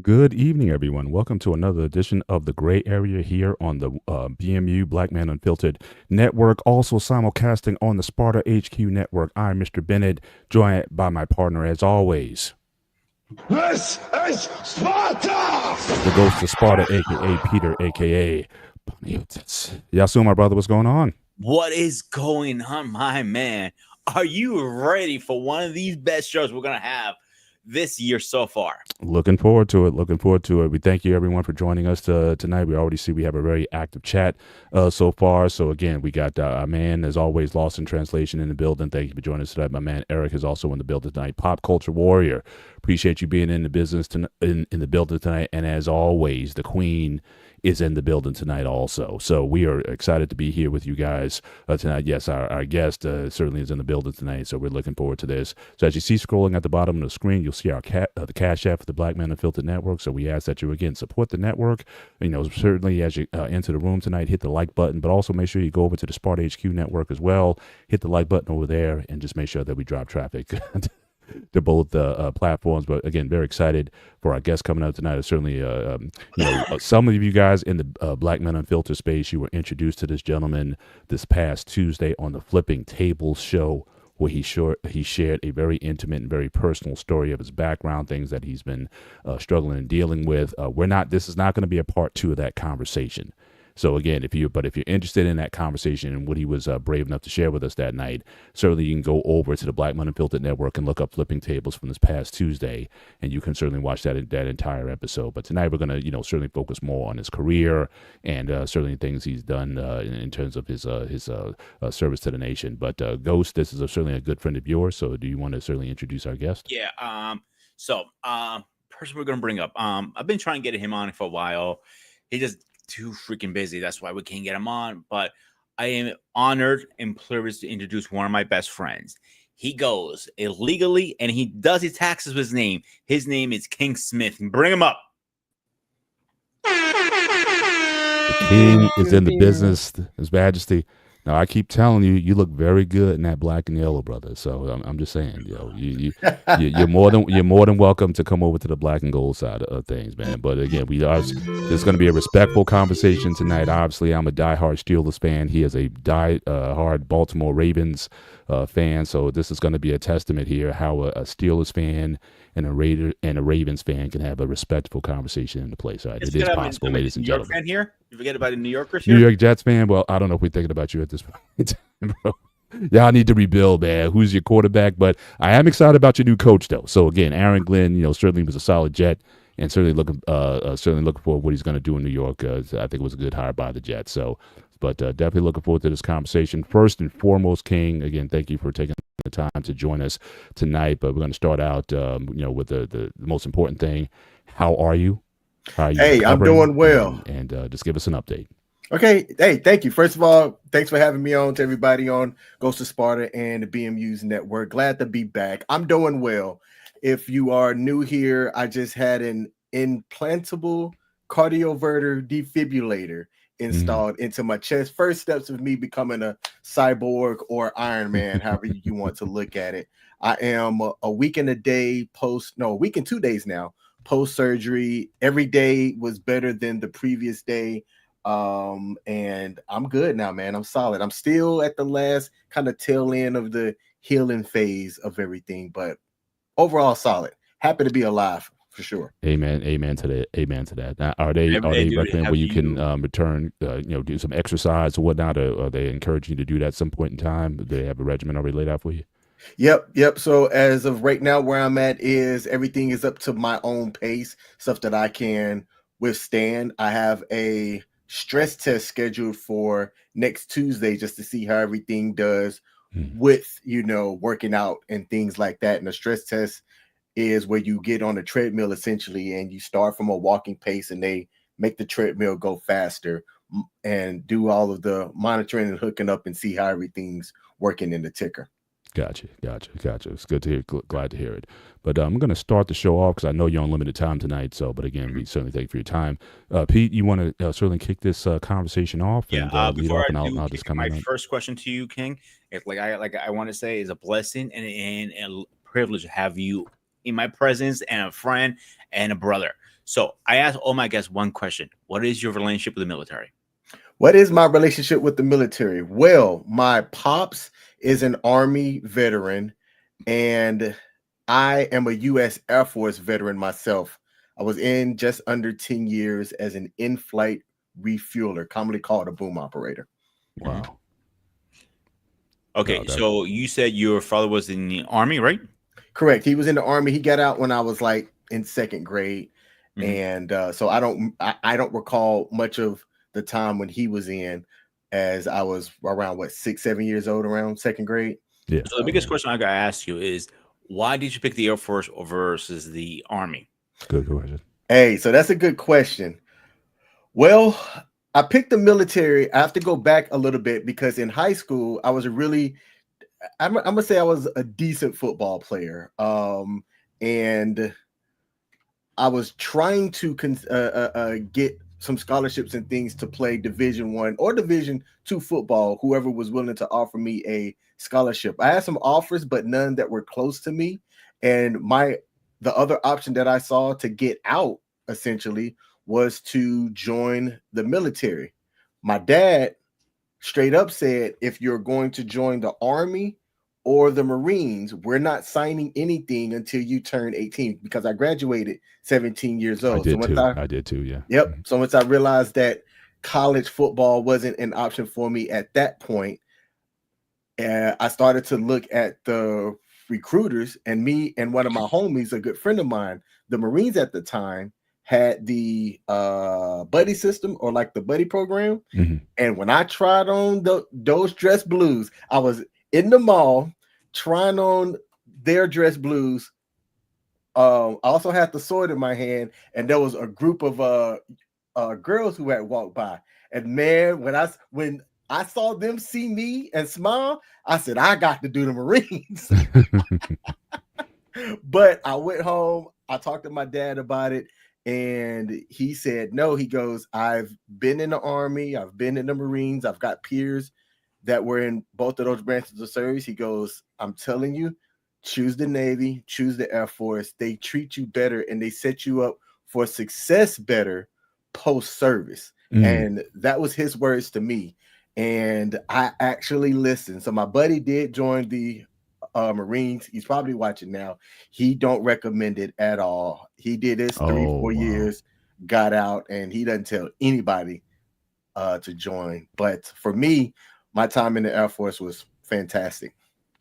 Good evening, everyone. Welcome to another edition of The Gray Area here on the BMU Black Man Unfiltered Network, also simulcasting on the Sparta HQ Network. I'm Mr. Bennett, joined by my partner, as always, This is Sparta! the ghost of Sparta, a.k.a. Peter, a.k.a. Poniotis. Yasu, my brother, what's going on? What is going on, my man? Are you ready for one of these best shows we're going to have this year so far? Looking forward to it. Looking forward to it. We thank you, everyone, for joining us tonight. We already see we have a very active chat so far. So, again, we got our man, as always, Lost in Translation in the building. Thank you for joining us tonight. My man, Eric, is also in the building tonight. Pop Culture Warrior. Appreciate you being in the business, in the building tonight. And, as always, the Queen is in the building tonight also. So we are excited to be here with you guys tonight. Yes, our guest certainly is in the building tonight, so we're looking forward to this. So as you see scrolling at the bottom of the screen, you'll see our the Cash App for the Black Man Unfiltered Network. So we ask that you, again, support the network. You know, certainly as you enter the room tonight, hit the like button, but also make sure you go over to the Sparta HQ Network as well. Hit the like button over there and just make sure that we drop traffic to both platforms. But again, very excited for our guests coming up tonight. Certainly, some of you guys in the Black Men Unfiltered space, you were introduced to this gentleman this past Tuesday on the Flipping Tables show, where he shared a very intimate and very personal story of his background, things that he's been struggling and dealing with. This is not going to be a part two of that conversation. So again, if you're interested in that conversation and what he was brave enough to share with us that night, certainly you can go over to the Black Men Unfiltered Network and look up Flipping Tables from this past Tuesday, and you can certainly watch that entire episode. But tonight we're going to certainly focus more on his career and certainly things he's done in terms of his service to the nation. But Ghost, this is certainly a good friend of yours. So do you want to certainly introduce our guest? Yeah. Person we're going to bring up. I've been trying to get him on for a while. He just too freaking busy. That's why we can't get him on. But I am honored and privileged to introduce one of my best friends. He goes illegally and he does his taxes with his name. His name is King Smith. Bring him up. The King is in the business, His Majesty. Now, I keep telling you, you look very good in that black and yellow, brother. So I'm just saying, you're more than welcome to come over to the black and gold side of things, man. But again, there's going to be a respectful conversation tonight. Obviously, I'm a diehard Steelers fan. He is a diehard Baltimore Ravens fan. So this is going to be a testament here how a Steelers fan and a Ravens fan can have a respectful conversation in the place. Right? It is possible, ladies and gentlemen. Fan here? You forget about the New Yorkers here? New York Jets fan? Well, I don't know if we're thinking about you at this point, bro. Y'all need to rebuild, man. Who's your quarterback? But I am excited about your new coach, though. So again, Aaron Glenn, certainly was a solid Jet, and certainly looking for what he's going to do in New York. I think it was a good hire by the Jets. So, but definitely looking forward to this conversation. First and foremost, King, again, thank you for taking the time to join us tonight. But we're going to start out, with the most important thing. How are you? Hey, I'm doing well. And just give us an update. Okay. Hey, thank you. First of all, thanks for having me on. To everybody on Ghost of Sparta and the BMU's network. Glad to be back. I'm doing well. If you are new here, I just had an implantable cardioverter defibrillator installed into my chest. First steps of me becoming a cyborg or Iron Man, however you want to look at it. I am a week and 2 days now. Post-surgery, every day was better than the previous day, and I'm good now, man. I'm solid. I'm still at the last kind of tail end of the healing phase of everything, but overall solid. Happy to be alive for sure. Amen to that. Now, are they recommending where you can return, do some exercise or whatnot, or are they encouraging you to do that at some point in time? Do they have a regimen already laid out for you? Yep. So as of right now, where I'm at is everything is up to my own pace, stuff that I can withstand. I have a stress test scheduled for next Tuesday just to see how everything does with, working out and things like that. And the stress test is where you get on a treadmill essentially, and you start from a walking pace and they make the treadmill go faster and do all of the monitoring and hooking up and see how everything's working in the ticker. Gotcha. It's good to hear. Glad to hear it. But I'm going to start the show off because I know you're on limited time tonight. So, but again, we certainly thank you for your time. Pete, you want to certainly kick this conversation off? Yeah. And, before lead off, I do, I'll just come in. My first question to you, King, it's I want to say is a blessing and a privilege to have you in my presence and a friend and a brother. So I asked all my guests one question: what is your relationship with the military? What is my relationship with the military? Well, my pops is an Army veteran, and I am a U.S. Air Force veteran myself. I was in just under 10 years as an in-flight refueler, commonly called a boom operator. Wow. Okay, Wow, so you said your father was in the Army, right? Correct. He was in the Army. He got out when I was like in second grade, Mhm. and so I don't recall much of the time when he was in, as I was around what 6, 7 years old, around second grade. yeah. So the biggest question I got to ask you is, why did you pick the Air Force versus the Army? Good question. Hey, so that's a good question. Well, I picked the military. I have to go back a little bit because in high school I was I'm gonna say I was a decent football player. And I was trying to get some scholarships and things to play Division 1 or Division 2 football. Whoever was willing to offer me a scholarship, I had some offers, but none that were close to me. And the other option that I saw to get out essentially was to join the military. My dad straight up said, if you're going to join the Army or the Marines, we're not signing anything until you turn 18, because I graduated 17 years I old. So did once too. I did too. Yeah. yep. So once I realized that college football wasn't an option for me at that point, I started to look at the recruiters, and me and one of my homies, a good friend of mine, the Marines at the time had the buddy system, or like the buddy program. Mhm. And when I tried on those dress blues, I was in the mall trying on their dress blues. I also had the sword in my hand, and there was a group of girls who had walked by. And man, when I saw them see me and smile, I said, I got to do the Marines. But I went home, I talked to my dad about it, and he said no. He goes, I've been in the Army, I've been in the Marines, I've got peers that were in both of those branches of service. He goes, I'm telling you, choose the Navy, choose the Air Force. They treat you better and they set you up for success better post-service. And that was his words to me. And I actually listened. So my buddy did join the Marines. He's probably watching now. He don't recommend it at all. He did his 3-4 wow. years, got out, and he doesn't tell anybody to join. But for me, my time in the Air Force was fantastic.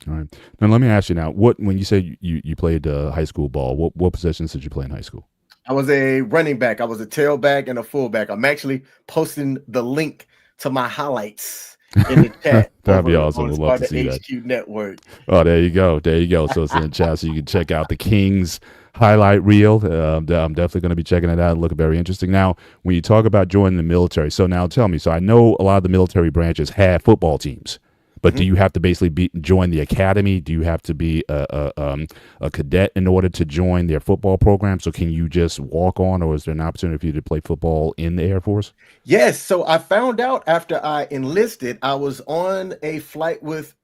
All right. Now let me ask you now. When you say you played high school ball, what positions did you play in high school? I was a running back. I was a tailback and a fullback. I'm actually posting the link to my highlights in the chat. That'd be awesome. We'd love to see that. HQ Network. Oh, there you go. There you go. So it's in the chat, so you can check out the Kings highlight reel. I'm definitely going to be checking it out and looking very interesting. Now, when you talk about joining the military, so now tell me. So I know a lot of the military branches have football teams, but do you have to basically join the academy? Do you have to be a cadet in order to join their football program? So can you just walk on, or is there an opportunity for you to play football in the Air Force? Yes. So I found out after I enlisted, I was on a flight with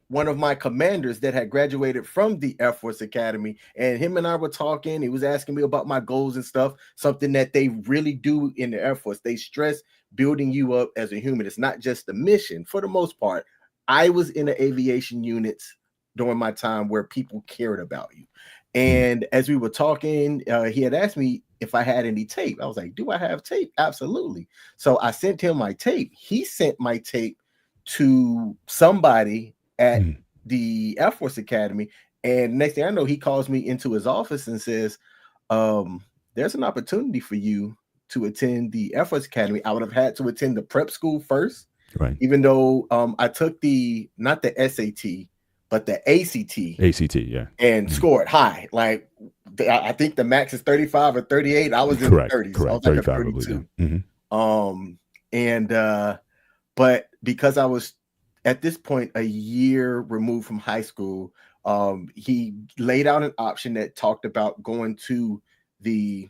one of my commanders that had graduated from the Air Force Academy, and him and I were talking. He was asking me about my goals and stuff, something that they really do in the Air Force. They stress building you up as a human. It's not just the mission for the most part. I was in the aviation units during my time where people cared about you. And as we were talking, he had asked me if I had any tape. I was like, do I have tape? Absolutely. So I sent him my tape. He sent my tape to somebody at the Air Force Academy. And next thing I know, he calls me into his office and says, there's an opportunity for you to attend the Air Force Academy. I would have had to attend the prep school first. Right. Even though I took not the SAT, but the ACT. ACT, yeah. And scored high. Like, I think the max is 35 or 38. I was in the 30s. Correct. I was like 35, 32. But because I was at this point a year removed from high school, he laid out an option that talked about going to the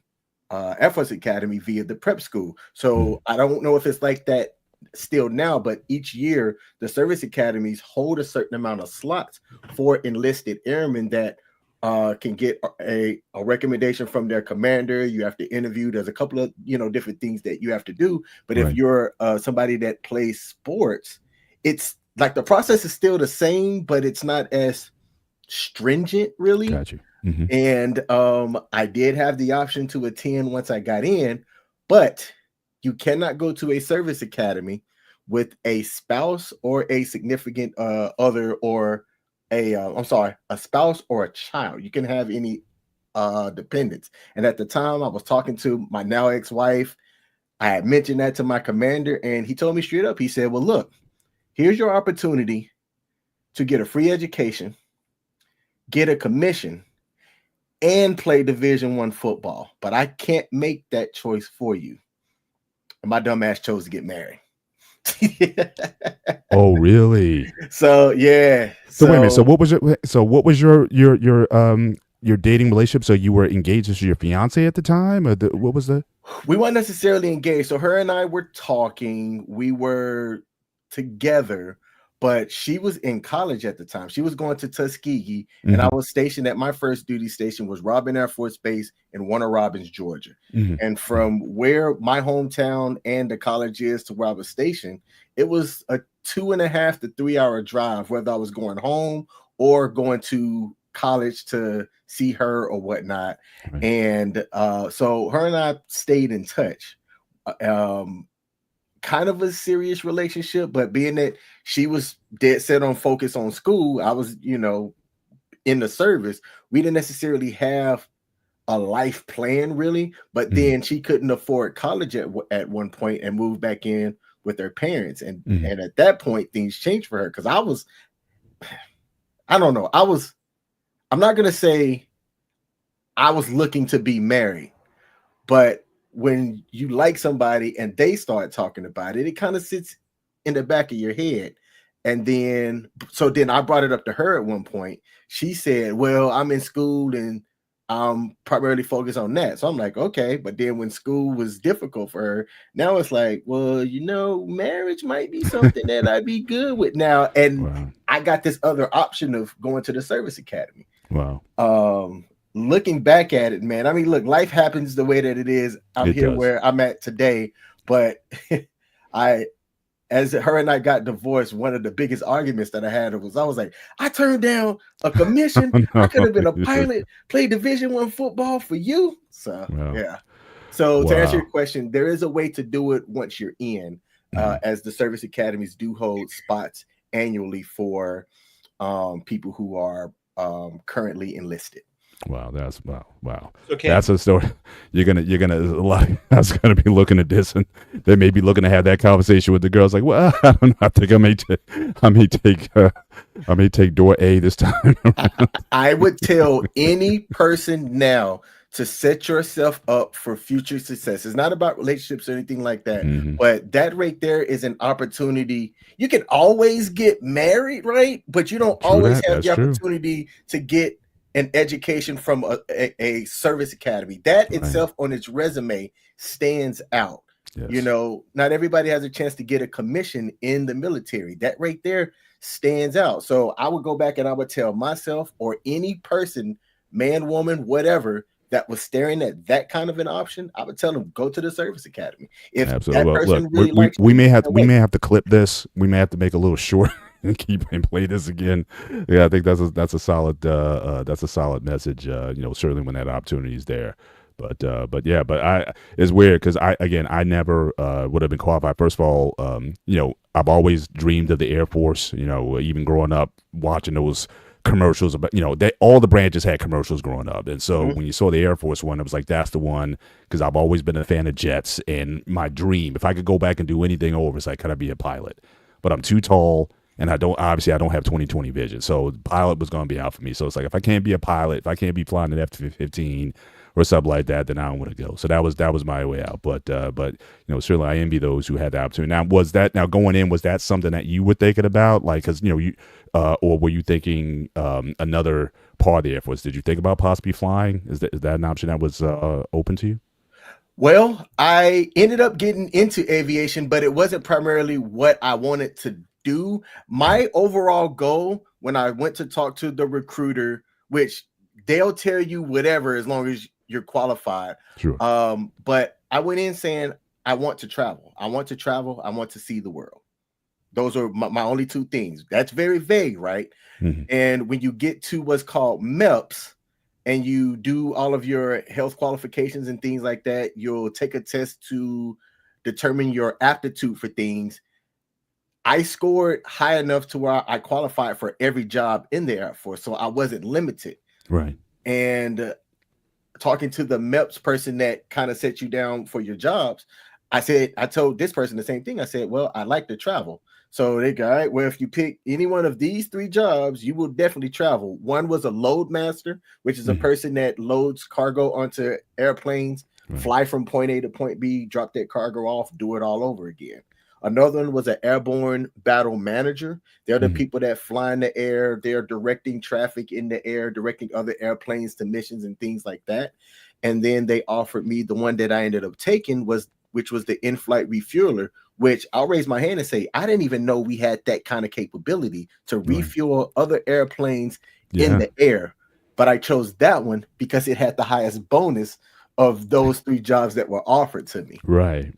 Air Force Academy via the prep school. So I don't know if it's like that still now, but each year the service academies hold a certain amount of slots for enlisted airmen that can get a recommendation from their commander. You have to interview. There's a couple of different things that you have to do. But if Right. you're somebody that plays sports, it's like the process is still the same, but it's not as stringent, really. Got you. Mhm. And I did have the option to attend once I got in, but you cannot go to a service academy with a spouse or a significant other, or a spouse or a child. You can have any dependents. And at the time I was talking to my now ex-wife, I had mentioned that to my commander, and he told me straight up, he said, well, look, here's your opportunity to get a free education, get a commission, and play Division I football, but I can't make that choice for you. And my dumb ass chose to get married. Oh, really? So yeah. So wait a minute. So what was your dating relationship? So you were engaged to your fiance at the time, or what was the? We weren't necessarily engaged. So her and I were talking. We were together, but she was in college at the time. She was going to Tuskegee, and I was stationed at my first duty station was Robin Air Force Base in Warner Robins, Georgia. Mhm. And from where my hometown and the college is to where I was stationed, it was a 2.5 to 3 hour drive, whether I was going home or going to college to see her or whatnot. Right. And so her and I stayed in touch. Kind of a serious relationship, but being that she was dead set on focus on school, I was, in the service. We didn't necessarily have a life plan really, but then she couldn't afford college at one point and moved back in with her parents. And at that point, things changed for her because I don't know. I'm not going to say I was looking to be married, but when you like somebody and they start talking about it, it kind of sits in the back of your head. And then I brought it up to her at one point. She said, well, I'm in school and I'm primarily focused on that. So I'm like, okay. But then when school was difficult for her, now it's like, well, marriage might be something that I'd be good with now. And Wow. I got this other option of going to the service academy. Wow. Looking back at it, man, I mean, look, life happens the way that it is. I'm here where I'm at today, but as her and I got divorced, one of the biggest arguments that I had was I turned down a commission. I could have been a pilot, played Division I football for you. So yeah. So to answer your question, there is a way to do it once you're in, as the service academies do hold spots annually for people who are currently enlisted. Wow, wow. Okay. That's a story. You're gonna a lot of guys gonna be looking at this, and they may be looking to have that conversation with the girls. Like, well, I don't know. I think I may take door A this time. I would tell any person now to set yourself up for future success. It's not about relationships or anything like that, but that right there is an opportunity. You can always get married, right? But you don't always have the opportunity to get an education from a service academy. That itself on its resume stands out. Yes. Not everybody has a chance to get a commission in the military. That right there stands out. So I would go back and I would tell myself or any person, man, woman, whatever, that was staring at that kind of an option, I would tell them, go to the service academy. If absolutely. That person look, really likes we may have to clip this. We may have to make a little short and keep and play this again. Yeah, I think that's a solid message. Certainly when that opportunity is there. But it's weird because I never would have been qualified. First of all, I've always dreamed of the Air Force. Even growing up watching those commercials about, all the branches had commercials growing up, and so when you saw the Air Force one, it was like that's the one, because I've always been a fan of jets, and my dream, if I could go back and do anything over, it's like, could I be a pilot? But I'm too tall. And I don't have 20/20 vision. So pilot was going to be out for me. So it's like, if I can't be a pilot, if I can't be flying an F-15 or something like that, then I don't want to go. So that was my way out. But certainly I envy those who had the opportunity. Now going in, was that something that you were thinking about? Like, cause or were you thinking another part of the Air Force? Did you think about possibly flying? Is that an option that was open to you? Well, I ended up getting into aviation, but it wasn't primarily what I wanted to do. My overall goal when I went to talk to the recruiter, which they'll tell you whatever as long as you're qualified. Sure. But I went in saying I want to travel. I want to travel. I want to see the world. Those are my only two things. That's very vague, right? Mm-hmm. And when you get to what's called MEPS and you do all of your health qualifications and things like that, you'll take a test to determine your aptitude for things. I scored high enough to where I qualified for every job in the Air Force, so I wasn't limited. Right. And talking to the MEPS person that kind of set you down for your jobs, I told this person the same thing. I said, well, I like to travel. So they go, all right, well, if you pick any one of these 3 jobs, you will definitely travel. One was a load master, which is a person that loads cargo onto airplanes, fly from point A to point B, drop that cargo off, do it all over again. Another one was an airborne battle manager. They're the people that fly in the air. They're directing traffic in the air, directing other airplanes to missions and things like that. And then they offered me the one that I ended up taking, which was the in-flight refueler, which I'll raise my hand and say, I didn't even know we had that kind of capability to refuel other airplanes in the air. But I chose that one because it had the highest bonus of those 3 jobs that were offered to me. Right.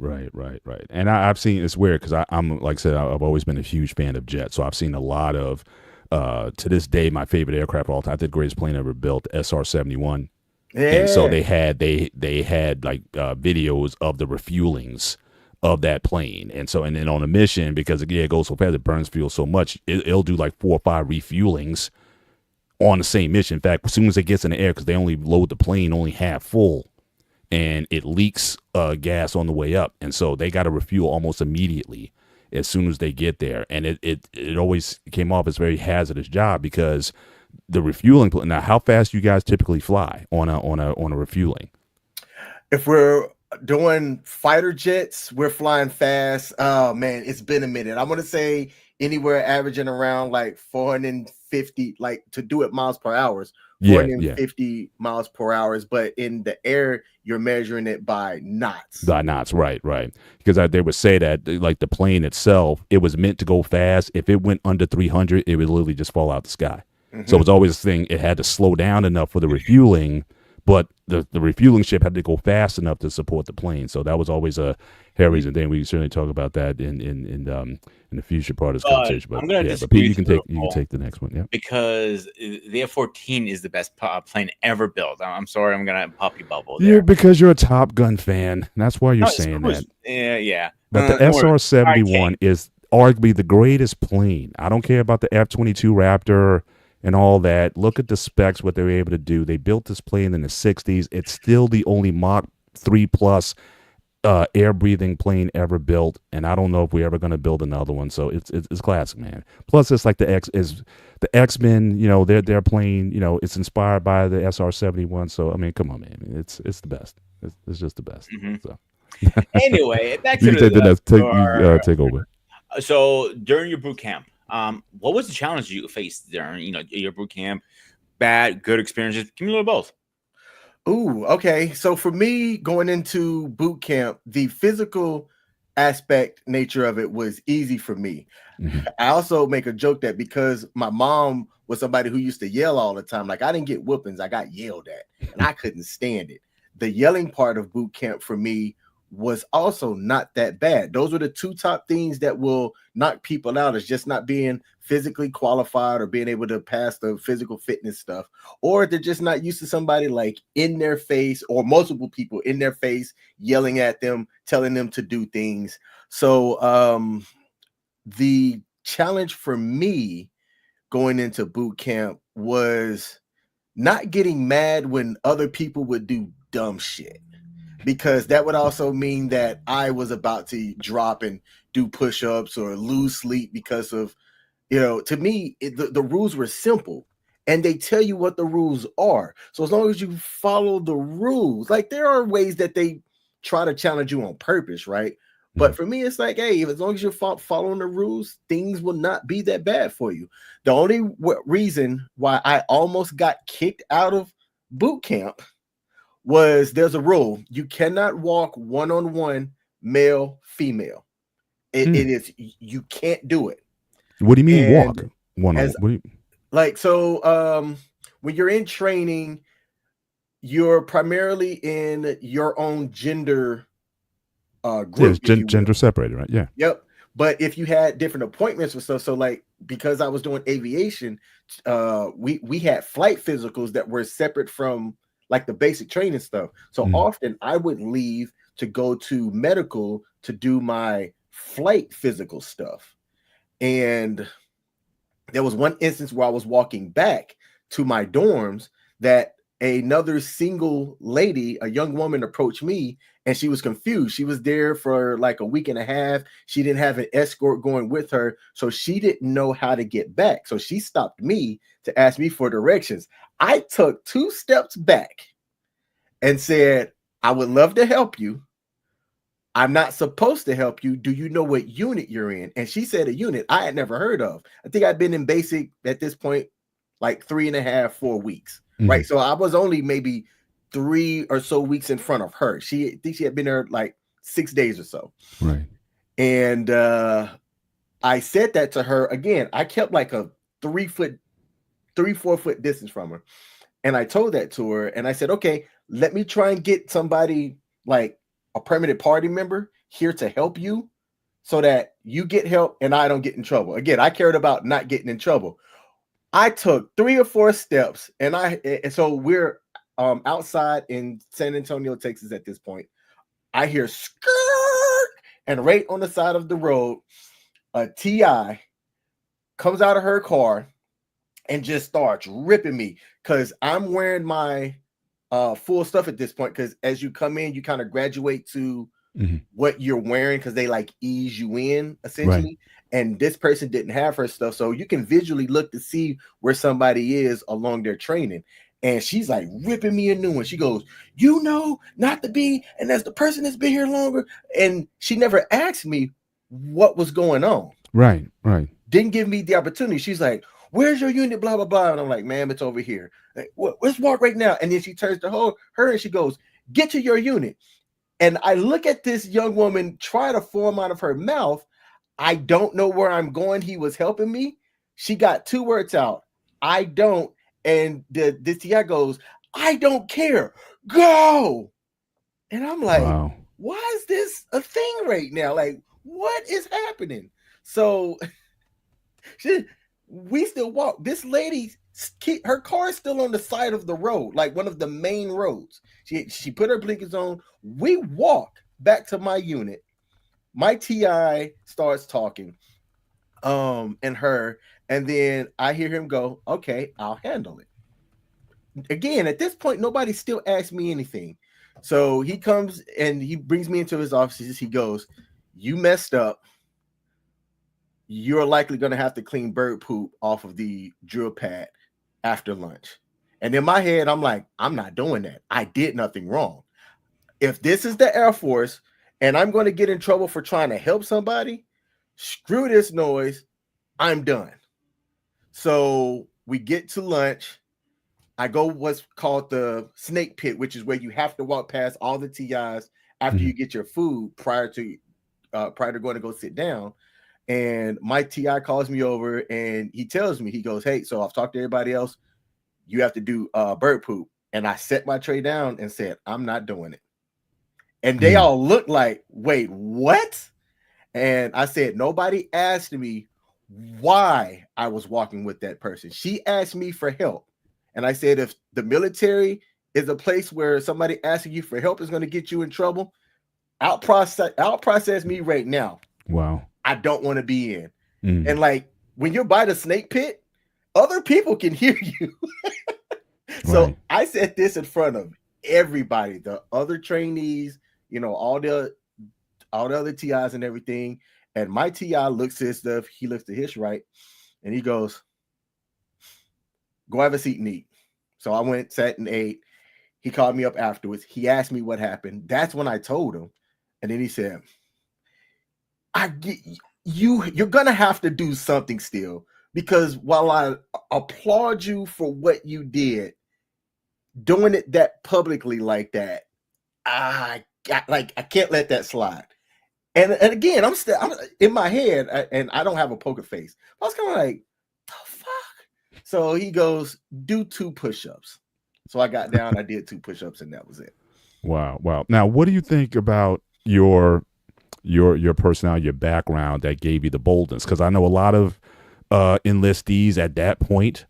And I've seen, it's weird because I'm like I said, I've always been a huge fan of jets. So I've seen a lot of, to this day, my favorite aircraft of all time, the greatest plane ever built, SR-71. Yeah. And so they had like videos of the refuelings of that plane. And then on a mission, because again, it goes so fast, it burns fuel so much, it'll do like 4 or 5 refuelings on the same mission. In fact, as soon as it gets in the air, because they only load the plane only half full, and it leaks gas on the way up. And so they got to refuel almost immediately as soon as they get there. And it always came off as a very hazardous job because the refueling. Now, how fast you guys typically fly on a refueling? If we're doing fighter jets, we're flying fast. Oh man, it's been a minute. I'm gonna say anywhere averaging around like 450, like to do it miles per hour. 450 miles per hour, but in the air you're measuring it by knots. Right. Because they would say that like the plane itself, it was meant to go fast. If it went under 300, it would literally just fall out the sky. So it was always this thing. It had to slow down enough for the refueling, but the refueling ship had to go fast enough to support the plane. So that was always a Harry's, and then we certainly talk about that in the future part of this conversation. But I'm gonna but Pete, you can take the next one. Yeah, because the F-14 is the best plane ever built. I'm sorry, I'm gonna pop you bubble there. Yeah, because you're a Top Gun fan. That's why you're saying that. Yeah. But the SR-71 is arguably the greatest plane. I don't care about the F-22 Raptor and all that. Look at the specs, what they were able to do. They built this plane in the 60s. It's still the only Mach 3 plus air-breathing plane ever built, and I don't know if we're ever going to build another one. So it's classic, man. Plus, it's like the X-Men. You know, their plane. You know, it's inspired by the SR-71. So I mean, come on, man. It's the best. It's just the best. So anyway, back to you take over. So during your boot camp, what was the challenge you faced during your boot camp? Bad, good experiences? Give me a little both. Ooh, okay. So for me, going into boot camp, the physical aspect nature of it was easy for me. I also make a joke that because my mom was somebody who used to yell all the time, like I didn't get whoopings, I got yelled at, and I couldn't stand it. The yelling part of boot camp for me was also not that bad. Those were the 2 top things that will knock people out, is just not being physically qualified or being able to pass the physical fitness stuff, or they're just not used to somebody like in their face or multiple people in their face yelling at them, telling them to do things. So the challenge for me going into boot camp was not getting mad when other people would do dumb shit, because that would also mean that I was about to drop and do push-ups or lose sleep because of, to me, the rules were simple and they tell you what the rules are. So as long as you follow the rules, like there are ways that they try to challenge you on purpose, right? But for me, it's like, hey, as long as you're following the rules, things will not be that bad for you. The only reason why I almost got kicked out of boot camp was there's a rule. You cannot walk one-on-one male, female. It is, you can't do it. What do you mean walk one-on-one? when you're in training, you're primarily in your own gender group, if you will. Gender separated, right? Yeah. Yep. But if you had different appointments with stuff, so like because I was doing aviation, we had flight physicals that were separate from like the basic training stuff. So often I would leave to go to medical to do my flight physical stuff. And there was one instance where I was walking back to my dorms that another single lady, a young woman, approached me, and she was confused. She was there for like a week and a half. She didn't have an escort going with her, so she didn't know how to get back. So she stopped me to ask me for directions. I took 2 steps back and said, I would love to help you. I'm not supposed to help you. Do you know what unit you're in? And she said a unit I had never heard of. I think I'd been in basic at this point like 3.5, 4 weeks. Right. So I was only maybe 3 or so weeks in front of her. I think she had been there like 6 days or so. Right. And I said that to her again. I kept like a 4 foot distance from her. And I told that to her. And I said, okay, let me try and get somebody like a permanent party member here to help you so that you get help and I don't get in trouble. Again, I cared about not getting in trouble. I took 3 or 4 steps, and so we're outside in San Antonio, Texas at this point. I hear skirt, and right on the side of the road, a TI comes out of her car and just starts ripping me because I'm wearing my full stuff at this point. Because as you come in, you kind of graduate to what you're wearing because they like ease you in essentially. Right. And this person didn't have her stuff. So you can visually look to see where somebody is along their training. And she's like ripping me a new one. She goes, you know, not to be. And that's the person that's been here longer. And she never asked me what was going on. Right, right. Didn't give me the opportunity. She's like, where's your unit? Blah, blah, blah. And I'm like, ma'am, it's over here. Like, let's walk right now. And then she turns to her and she goes, get to your unit. And I look at this young woman try to form out of her mouth, I don't know where I'm going. He was helping me. She got 2 words out. I don't. And the TI goes, I don't care. Go. And I'm like, wow. Why is this a thing right now? Like, what is happening? So we still walk. This lady, her car is still on the side of the road, like one of the main roads. She put her blinkers on. We walk back to my unit. My TI starts talking, and her, and then I hear him go, okay, I'll handle it. Again, at this point, nobody still asked me anything. So he comes and he brings me into his offices. He goes, you messed up. You're likely going to have to clean bird poop off of the drill pad after lunch. And in my head, I'm like, I'm not doing that. I did nothing wrong. If this is the Air Force, and I'm going to get in trouble for trying to help somebody, screw this noise. I'm done. So we get to lunch. I go what's called the snake pit, which is where you have to walk past all the TIs after you get your food prior to going to go sit down. And my TI calls me over and he tells me, he goes, hey, so I've talked to everybody else. You have to do bird poop. And I set my tray down and said, I'm not doing it. And they all looked like, wait, what? And I said, nobody asked me why I was walking with that person. She asked me for help. And I said, if the military is a place where somebody asking you for help is going to get you in trouble, out process me right now. Wow. I don't want to be in. And like when you're by the snake pit, other people can hear you. So right. I said this in front of everybody, the other trainees, you know, all the other TIs and everything. And my TI looks at his stuff. He looks to his right and he goes, go have a seat and eat. So I went, sat and ate. He called me up afterwards. He asked me what happened. That's when I told him. And then he said, you're going to have to do something still, because while I applaud you for what you did, doing it that publicly like that, I can't let that slide. And again, I'm in my head, and I don't have a poker face. I was kind of like, the fuck? So he goes, do 2 push-ups. So I got down, I did 2 push-ups, and that was it. Wow. Now, what do you think about your personality, your background that gave you the boldness? Because I know a lot of enlistees at that point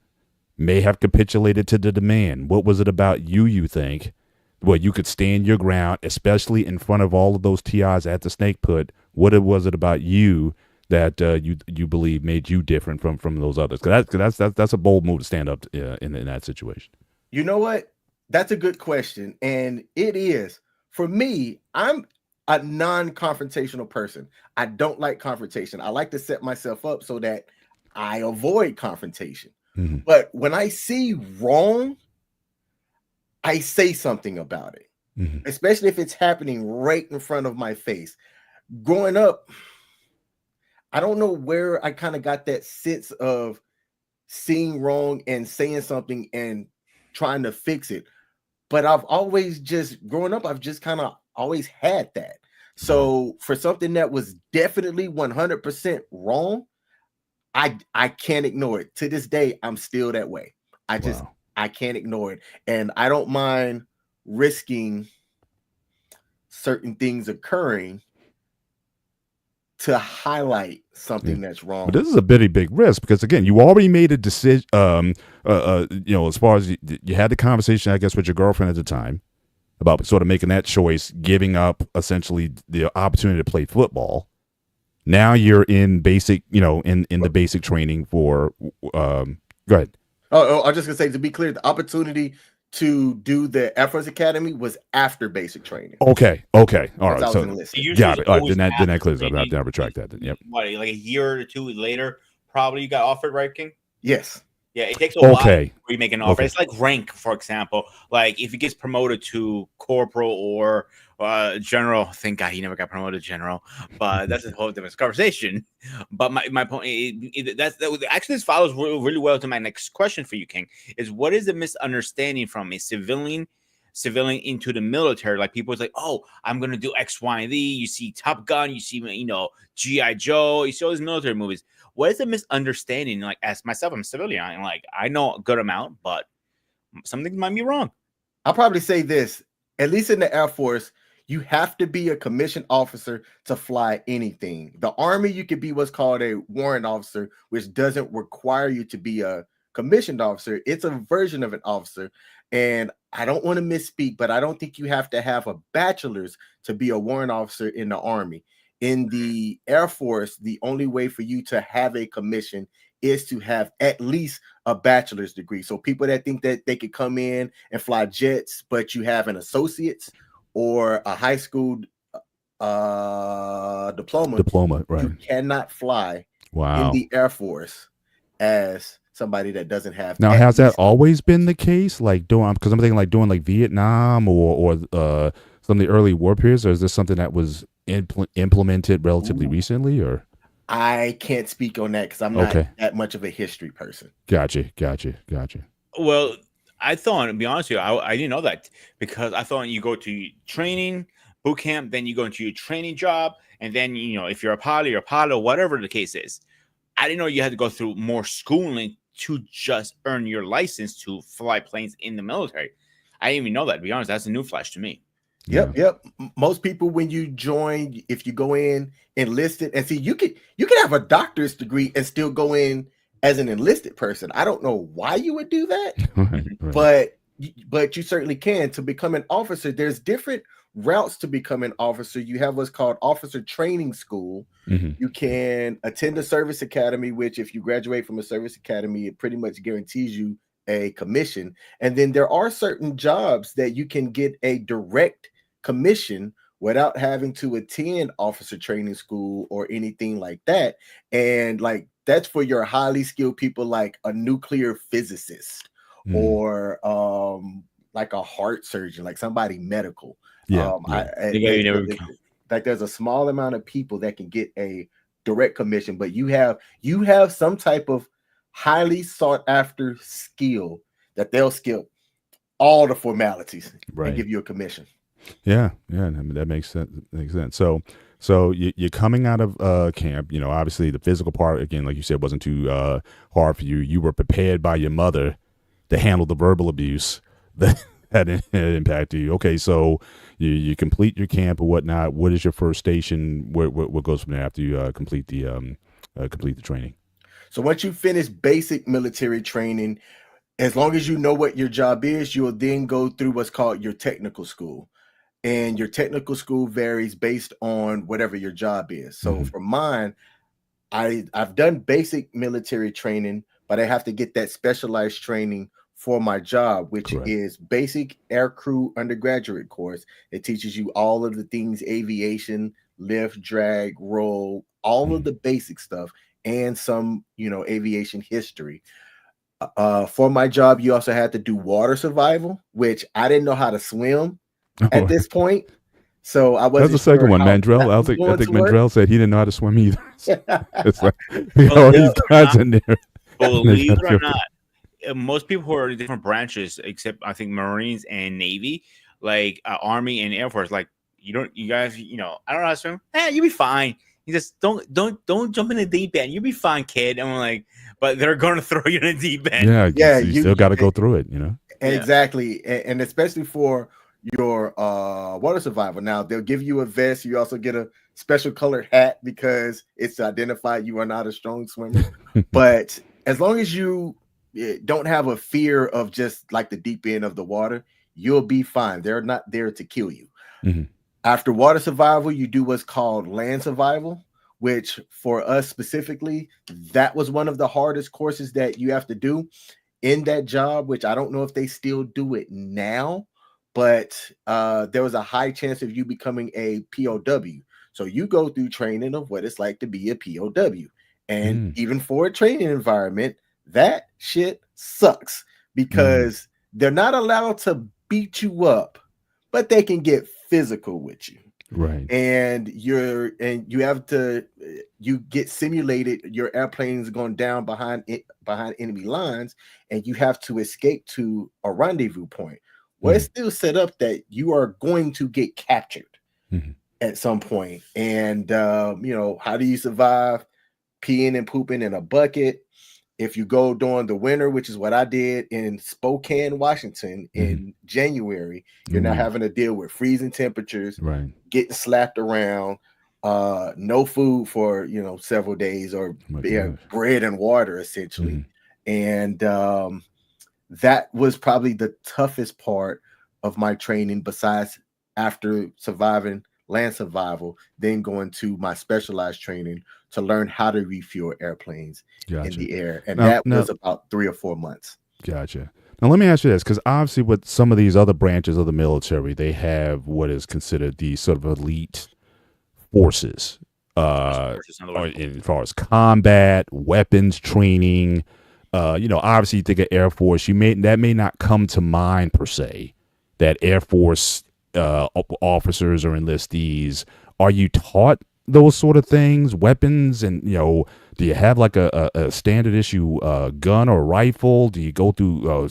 may have capitulated to the demand. What was it about you think, well, you could stand your ground, especially in front of all of those TIs at the snake pit? What was it about you that you believe made you different from those others? Because that's a bold move to stand up in that situation. You know what? That's a good question. And it is. For me, I'm a non-confrontational person. I don't like confrontation. I like to set myself up so that I avoid confrontation. Mm-hmm. But when I see wrong, I say something about it, especially if it's happening right in front of my face. Growing up, I don't know where I kind of got that sense of seeing wrong and saying something and trying to fix it. But I've always growing up, I've just kind of always had that. So for something that was definitely 100% wrong, I can't ignore it. To this day, I'm still that way. I can't ignore it. And I don't mind risking certain things occurring to highlight something that's wrong. But this is a very big risk because, again, you already made a decision. As far as you had the conversation, I guess, with your girlfriend at the time about sort of making that choice, giving up essentially the opportunity to play football. Now you're in basic, in the basic training for. Go ahead. Oh, I was just gonna say, to be clear, the opportunity to do the Air Force Academy was after basic training. Okay. All right. So got it. All right. Then that clears up. I'll retract that. Then. Yep. What, like a year or 2 later, probably you got offered, right, King? Yes. Yeah, it takes a while before you make an offer. It's like rank, for example. Like if he gets promoted to corporal or general, thank God he never got promoted to general, but that's a whole different conversation. But my point, actually this follows really well to my next question for you, King. Is what is the misunderstanding from a civilian into the military? Like people is like, oh, I'm gonna do X, Y, and Z. You see Top Gun, you see G.I. Joe, you see all these military movies. What is the misunderstanding? Like, as myself, I'm a civilian. I'm like, I know a good amount, but something might be wrong. I'll probably say this, at least in the Air Force, you have to be a commissioned officer to fly anything. The Army, you could be what's called a warrant officer, which doesn't require you to be a commissioned officer. It's a version of an officer. And I don't want to misspeak, but I don't think you have to have a bachelor's to be a warrant officer in the Army. In the Air Force, the only way for you to have a commission is to have at least a bachelor's degree. So people that think that they could come in and fly jets, but you have an associate's or a high school diploma, right? You cannot fly in the Air Force as somebody that doesn't have. Now, has that always been the case? Like because I'm thinking like doing like Vietnam or some of the early war periods, or is this something that was implemented relatively recently? Or I can't speak on that because I'm not that much of a history person. Gotcha. Well, I thought, to be honest with you, I didn't know that because I thought you go to training, boot camp, then you go into your training job, and then, if you're a pilot, whatever the case is. I didn't know you had to go through more schooling to just earn your license to fly planes in the military. I didn't even know that, to be honest. That's a new flash to me. Yep. Most people, when you join, if you go in enlisted, and see, you can have a doctor's degree and still go in as an enlisted person. I don't know why you would do that, right. but you certainly can. To become an officer, there's different routes to become an officer. You have what's called officer training school. You can attend a service academy, which if you graduate from a service academy, it pretty much guarantees you a commission. And then there are certain jobs that you can get a direct commission without having to attend officer training school or anything like that. And like that's for your highly skilled people, like a nuclear physicist or like a heart surgeon, like somebody medical. Like there's a small amount of people that can get a direct commission, but you have some type of highly sought after skill that they'll skip all the formalities and give you a commission. Yeah, I mean, that makes sense. So So you're coming out of camp. You know, obviously the physical part, again, like you said, wasn't too hard for you. You were prepared by your mother to handle the verbal abuse that had impacted you. Okay, so you complete your camp or whatnot. What is your first station? What goes from there after you complete the training? So once you finish basic military training, as long as you know what your job is, you'll then go through what's called your technical school. And your technical school varies based on whatever your job is. So for mine, I've done basic military training, but I have to get that specialized training for my job, which Correct. is basic aircrew undergraduate course. It teaches you all of the things aviation, lift, drag, roll, all of the basic stuff, and some, aviation history. For my job, you also had to do water survival, which I didn't know how to swim at this point. So I That's the wasn't second sure one. how that Mandrell. was I going think to work. Mandrell said he didn't know how to swim either. It's like Believe all these it or guys not- in there. Believe it or Feel- not, most people who are in different branches, except I think Marines and Navy, like Army and Air Force, like you guys, I don't know how to swim. You'll be fine. You just don't jump in the deep end. You'll be fine, kid. And I'm like, but they're going to throw you in the deep end. Yeah, Yeah, you you- still got to go through it. Yeah. Exactly. And especially for your water survival. Now they'll give you a vest. You also get a special colored hat because it's to identify you are not a strong swimmer. But as long as you don't have a fear of just like the deep end of the water, you'll be fine. They're not there to kill you. Mhm. After water survival, you do what's called land survival, which for us specifically, that was one of the hardest courses that you have to do in that job, which I don't know if they still do it now, but there was a high chance of you becoming a POW. So you go through training of what it's like to be a POW. And even for a training environment, that shit sucks because they're not allowed to beat you up, but they can get physical with you. Right. And you get simulated, your airplane's going down behind enemy lines, and you have to escape to a rendezvous point. Well, it's still set up that you are going to get captured at some point. And how do you survive peeing and pooping in a bucket? If you go during the winter, which is what I did in Spokane, Washington in January, you're not having to deal with freezing temperatures, Right. getting slapped around, no food for several days, or bread and water essentially. And that was probably the toughest part of my training, besides after surviving land survival, then going to my specialized training to learn how to refuel airplanes in the air. And that was about 3 or 4 months. Gotcha. Now, let me ask you this, because obviously with some of these other branches of the military, they have what is considered the sort of elite forces, as far as combat, weapons training. Obviously you think of Air Force, that may not come to mind per se, that Air Force officers or enlistees. Are you taught those sort of things, weapons, and do you have like a standard issue gun or rifle? Do you go through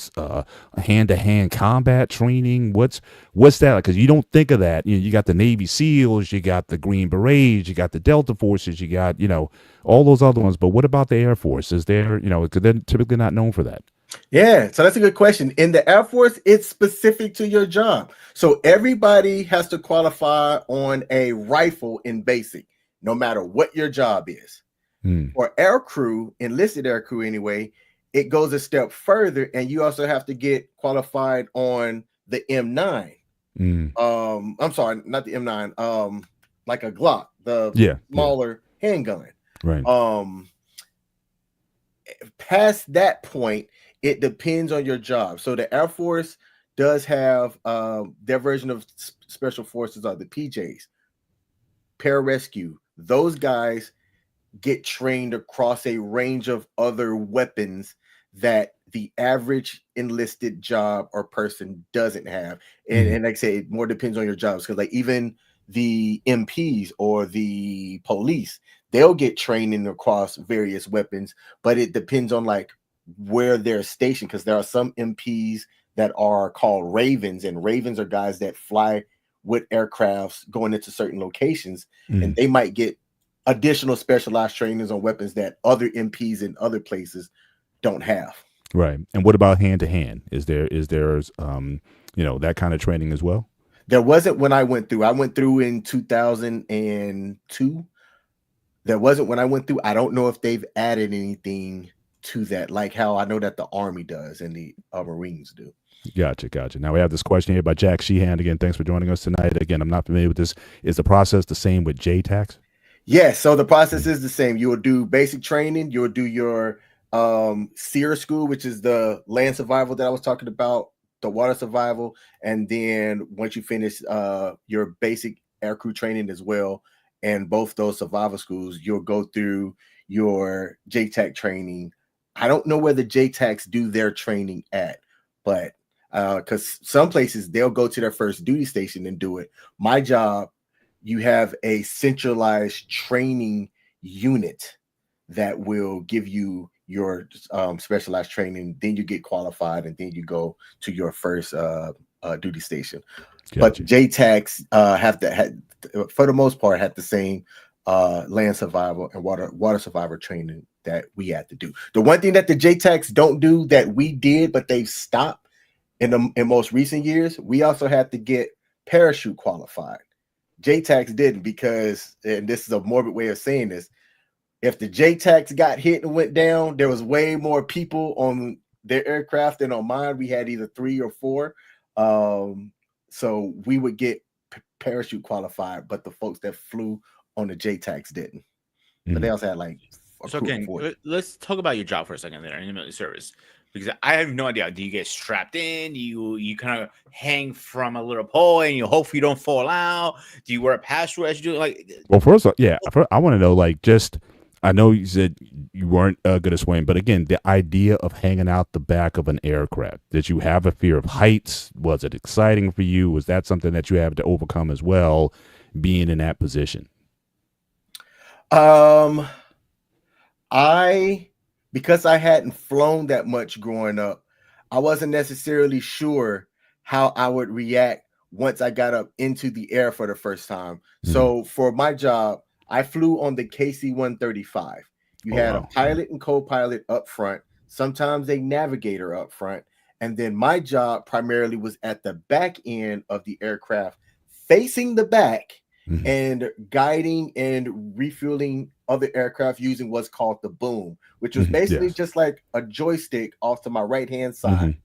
hand-to-hand combat training? What's that like? Because you don't think of that. You got the Navy SEALs, you got the Green Berets, you got the Delta Forces, you got all those other ones. But what about the Air Force? Is there because they're typically not known for that. Yeah, so that's a good question. In the Air Force, it's specific to your job. So everybody has to qualify on a rifle in basic, no matter what your job is. For aircrew, enlisted aircrew anyway, it goes a step further, and you also have to get qualified on the M9. I'm sorry, not the M9. Like a Glock, the smaller handgun. Right. Past that point, it depends on your job. So the Air Force does have their version of special forces are the PJs, pararescue. Those guys get trained across a range of other weapons that the average enlisted job or person doesn't have. And like I say, it more depends on your jobs, because like even the MPs or the police, they'll get training across various weapons, but it depends on like where they're stationed, because there are some MPs that are called Ravens, and Ravens are guys that fly with aircrafts going into certain locations, Mhm. and they might get additional specialized trainings on weapons that other MPs in other places don't have. Right. And what about hand to hand? Is there that kind of training as well? There wasn't when I went through. I went through in 2002. There wasn't when I went through. I don't know if they've added anything to that, like how I know that the Army does and the Marines do. Gotcha. Now we have this question here by Jack Sheehan. Again, thanks for joining us tonight. Again, I'm not familiar with this. Is the process the same with JTACs? Yes, so the process is the same. You will do basic training. You'll do your SEER school, which is the land survival that I was talking about, the water survival, and then once you finish your basic aircrew training as well, and both those survival schools, you'll go through your JTAC training. I don't know where the JTACs do their training at, but because some places they'll go to their first duty station and do it. My job, you have a centralized training unit that will give you your specialized training. Then you get qualified, and then you go to your first duty station. But Gotcha. JTACs for the most part, have the same land survival and water survivor training that we had to do. The one thing that the JTACs don't do that we did, but they've stopped in most recent years, we also had to get parachute qualified. JTACs didn't, because, and this is a morbid way of saying this, if the JTACs got hit and went down, there was way more people on their aircraft than on mine. We had either 3 or 4. So we would get parachute qualified, but the folks that flew on the JTACs didn't. But they also had like a So crew of again, 40. let's talk about your job for a second there in the military service, because I have no idea. Do you get strapped in? You kind of hang from a little pole and you hope you don't fall out? Do you wear a parachute as you do? Like, Well, first, I want to know, I know you said you weren't good at swim, but again, the idea of hanging out the back of an aircraft, did you have a fear of heights? Was it exciting for you? Was that something that you had to overcome as well, being in that position? Because I hadn't flown that much growing up, I wasn't necessarily sure how I would react once I got up into the air for the first time. So for my job, I flew on the KC-135. You had a pilot and co-pilot up front, sometimes a navigator up front, and then my job primarily was at the back end of the aircraft, facing the back and guiding and refueling other aircraft using what's called the boom, which was basically just like a joystick off to my right-hand side.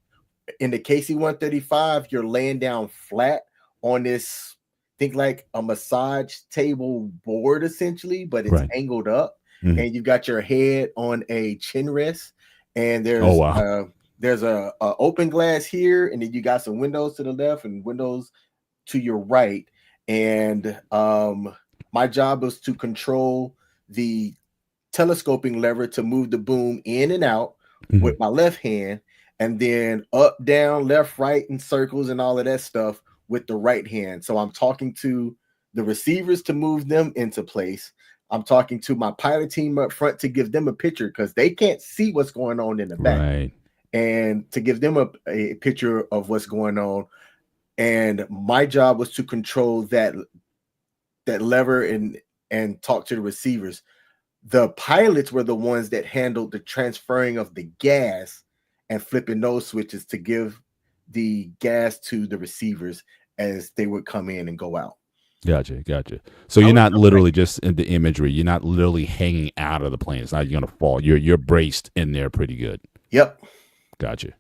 In the KC-135, you're laying down flat on this, think like a massage table board essentially, but it's angled up, and you've got your head on a chin rest, and there's a open glass here, and then you got some windows to the left and windows to your right. And my job was to control the telescoping lever to move the boom in and out with my left hand, and then up, down, left, right, and circles and all of that stuff with the right hand. So I'm talking to the receivers to move them into place. I'm talking to my pilot team up front to give them a picture, because they can't see what's going on in the back, and to give them a picture of what's going on. And my job was to control that lever and talk to the receivers. The pilots were the ones that handled the transferring of the gas and flipping those switches to give the gas to the receivers as they would come in and go out. Gotcha. So you're not literally just in the imagery. You're not literally hanging out of the plane. It's not you're gonna fall. You're braced in there pretty good. Yep. Gotcha.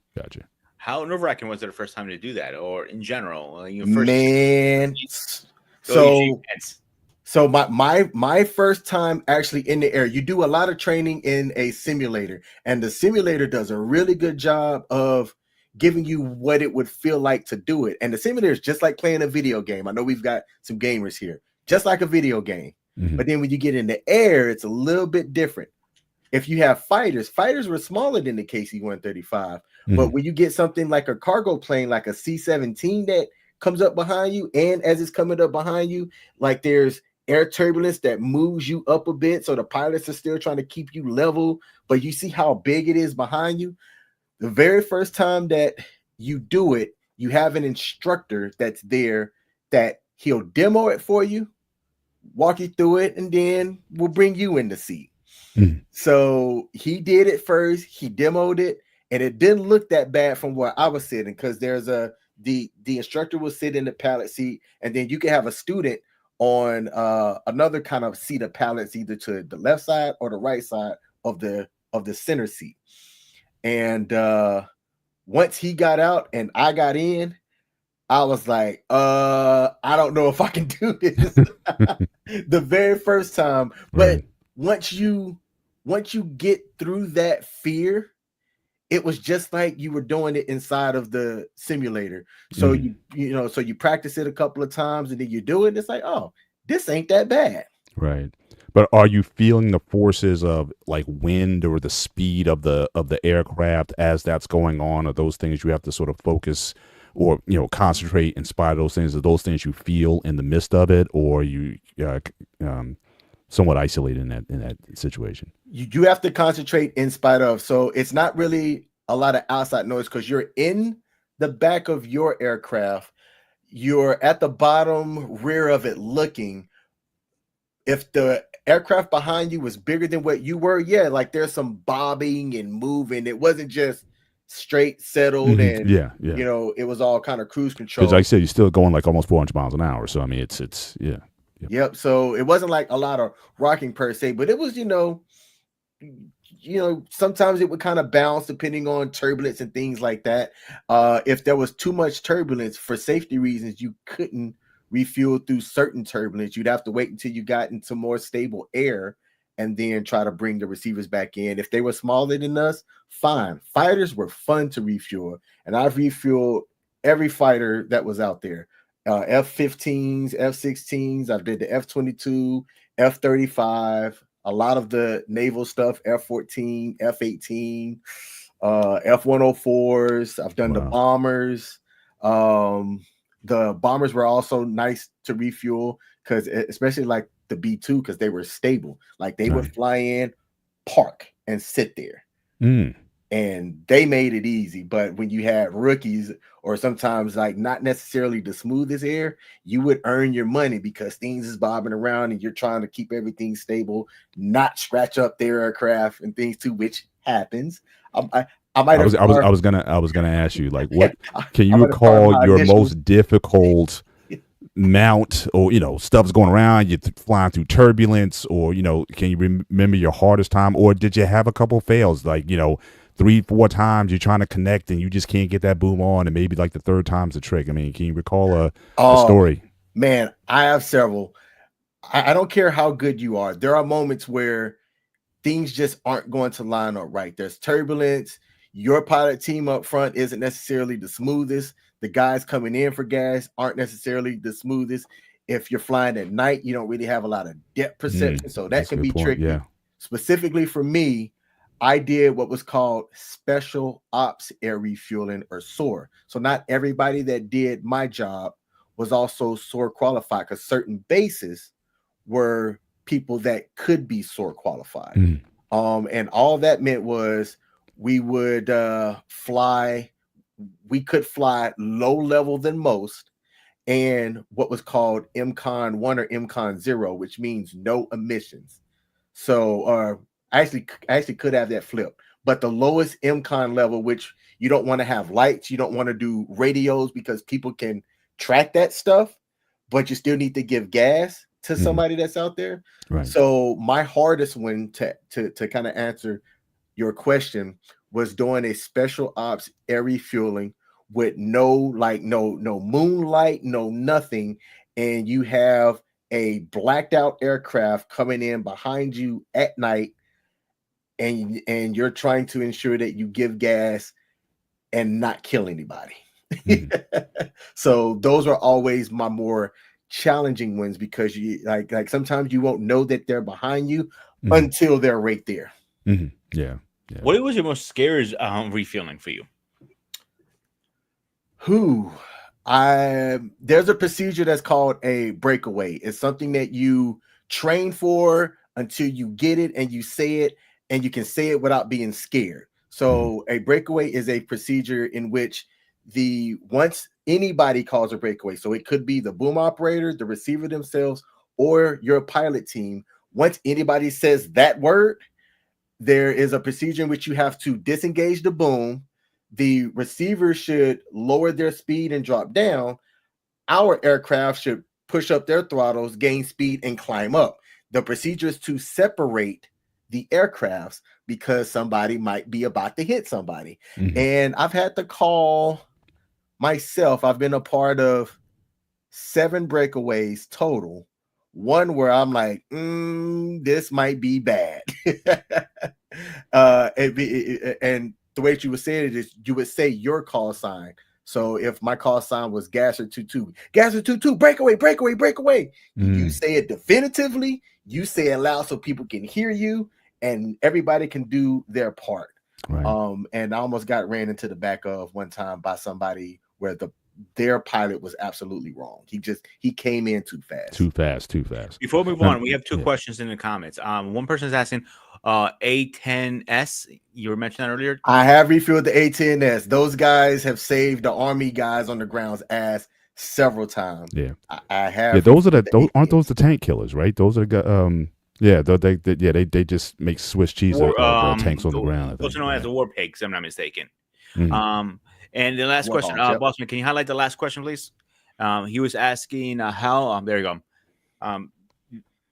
how nerve-wracking was it the first time to do that, or in general? Man, so my first time actually in the air, you do a lot of training in a simulator, and the simulator does a really good job of giving you what it would feel like to do it. And the simulator is just like playing a video game. I know we've got some gamers here, just like a video game. But then when you get in the air, it's a little bit different. If you have fighters were smaller than the KC-135. But when you get something like a cargo plane, like a C-17 that comes up behind you, and as it's coming up behind you, like there's air turbulence that moves you up a bit, so the pilots are still trying to keep you level, but you see how big it is behind you. The very first time that you do it, you have an instructor that's there that He'll demo it for you, walk you through it, and then we'll bring you in the seat. So he did it first. He demoed it, and it didn't look that bad from where I was sitting, because there's the instructor will sit in the pallet seat, and then you can have a student on another kind of seat of pallets, either to the left side or the right side of the center seat. And once he got out and I got in, I was like, I don't know if I can do this the very first time. But once you get through that fear, it was just like you were doing it inside of the simulator. So so you practice it a couple of times, and then you do it, and it's like, oh, this ain't that bad. Right. But are you feeling the forces of like wind or the speed of the aircraft as that's going on? Are those things you have to sort of focus or concentrate in spite of those things? Are those things you feel in the midst of it, or are you somewhat isolated in that situation? You have to concentrate in spite of. So it's not really a lot of outside noise, because you're in the back of your aircraft. You're at the bottom rear of it looking. If the aircraft behind you was bigger than what you were, like there's some bobbing and moving. It wasn't just straight settled, and it was all kind of cruise control. Because like I said, you're still going like almost 400 miles an hour. So I mean, it's Yep. So it wasn't like a lot of rocking per se, but it was, sometimes it would kind of bounce depending on turbulence and things like that. If there was too much turbulence, for safety reasons, you couldn't refuel through certain turbulence. You'd have to wait until you got into more stable air and then try to bring the receivers back in. If they were smaller than us, fine. Fighters were fun to refuel, and I've refueled every fighter that was out there. F-15s, F-16s. I've did the F-22, F-35, a lot of the naval stuff, F-14, F-18, F-104s. I've done the bombers. The bombers were also nice to refuel, because especially like the B-2, because they were stable. Like they would fly in, park, and sit there. And they made it easy. But when you had rookies, or sometimes like not necessarily the smoothest air, you would earn your money, because things is bobbing around and you're trying to keep everything stable, not scratch up their aircraft and things too, which happens. I was gonna ask you, like, what can you recall your most difficult mount, or stuff's going around, you're flying through turbulence, or can you remember your hardest time, or did you have a couple fails, like 3-4 times you're trying to connect and you just can't get that boom on, and maybe like the third time's a trick? I mean, can you recall a story? Man, I have several. I don't care how good you are. There are moments where things just aren't going to line up right. There's turbulence. Your pilot team up front isn't necessarily the smoothest. The guys coming in for gas aren't necessarily the smoothest. If you're flying at night, you don't really have a lot of depth perception, so that can be tricky. Yeah. Specifically for me, I did what was called Special Ops Air Refueling, or SOAR. So not everybody that did my job was also SOAR qualified, because certain bases were people that could be SOAR qualified. And all that meant was we would we could fly low level than most, and what was called MCON 1 or MCON 0, which means no emissions. So I actually could have that flipped, but the lowest MCON level, which you don't want to have lights, you don't want to do radios, because people can track that stuff, but you still need to give gas to somebody that's out there. Right. So my hardest one to kind of answer your question was doing a Special Ops air refueling with no moonlight, no nothing, and you have a blacked out aircraft coming in behind you at night, and you're trying to ensure that you give gas and not kill anybody. So those are always my more challenging ones, because you like sometimes you won't know that they're behind you until they're right there. Yeah. What was your most scariest refueling for you? There's a procedure that's called a breakaway. It's something that you train for until you get it and you say it, and you can say it without being scared. So a breakaway is a procedure in which once anybody calls a breakaway, so it could be the boom operator, the receiver themselves, or your pilot team. Once anybody says that word, there is a procedure in which you have to disengage the boom. The receiver should lower their speed and drop down. Our aircraft should push up their throttles, gain speed, and climb up. The procedure is to separate the aircrafts because somebody might be about to hit somebody. Mhm. And I've had to call myself. I've been a part of 7 breakaways total. One where I'm like, this might be bad. And the way you would say it is you would say your call sign. So if my call sign was Gasser 22, Gasser 22, breakaway, breakaway, breakaway. You say it definitively, you say it loud so people can hear you, and everybody can do their part. Right. And I almost got ran into the back of one time by somebody where their pilot was absolutely wrong. He came in too fast. Too fast. Before we move on, we have 2 questions in the comments. One person is asking, A10S, you were mentioning that earlier. I have refueled the A10S. Those guys have saved the Army guys on the ground's ass several times. Yeah, I have. Yeah, those aren't those the tank killers, right? Those are the they just make Swiss cheese out of tanks on the ground. Those are known as the war pigs, if I'm not mistaken. Mhm. And the last question, Bossman, can you highlight the last question, please? He was asking how. There you go.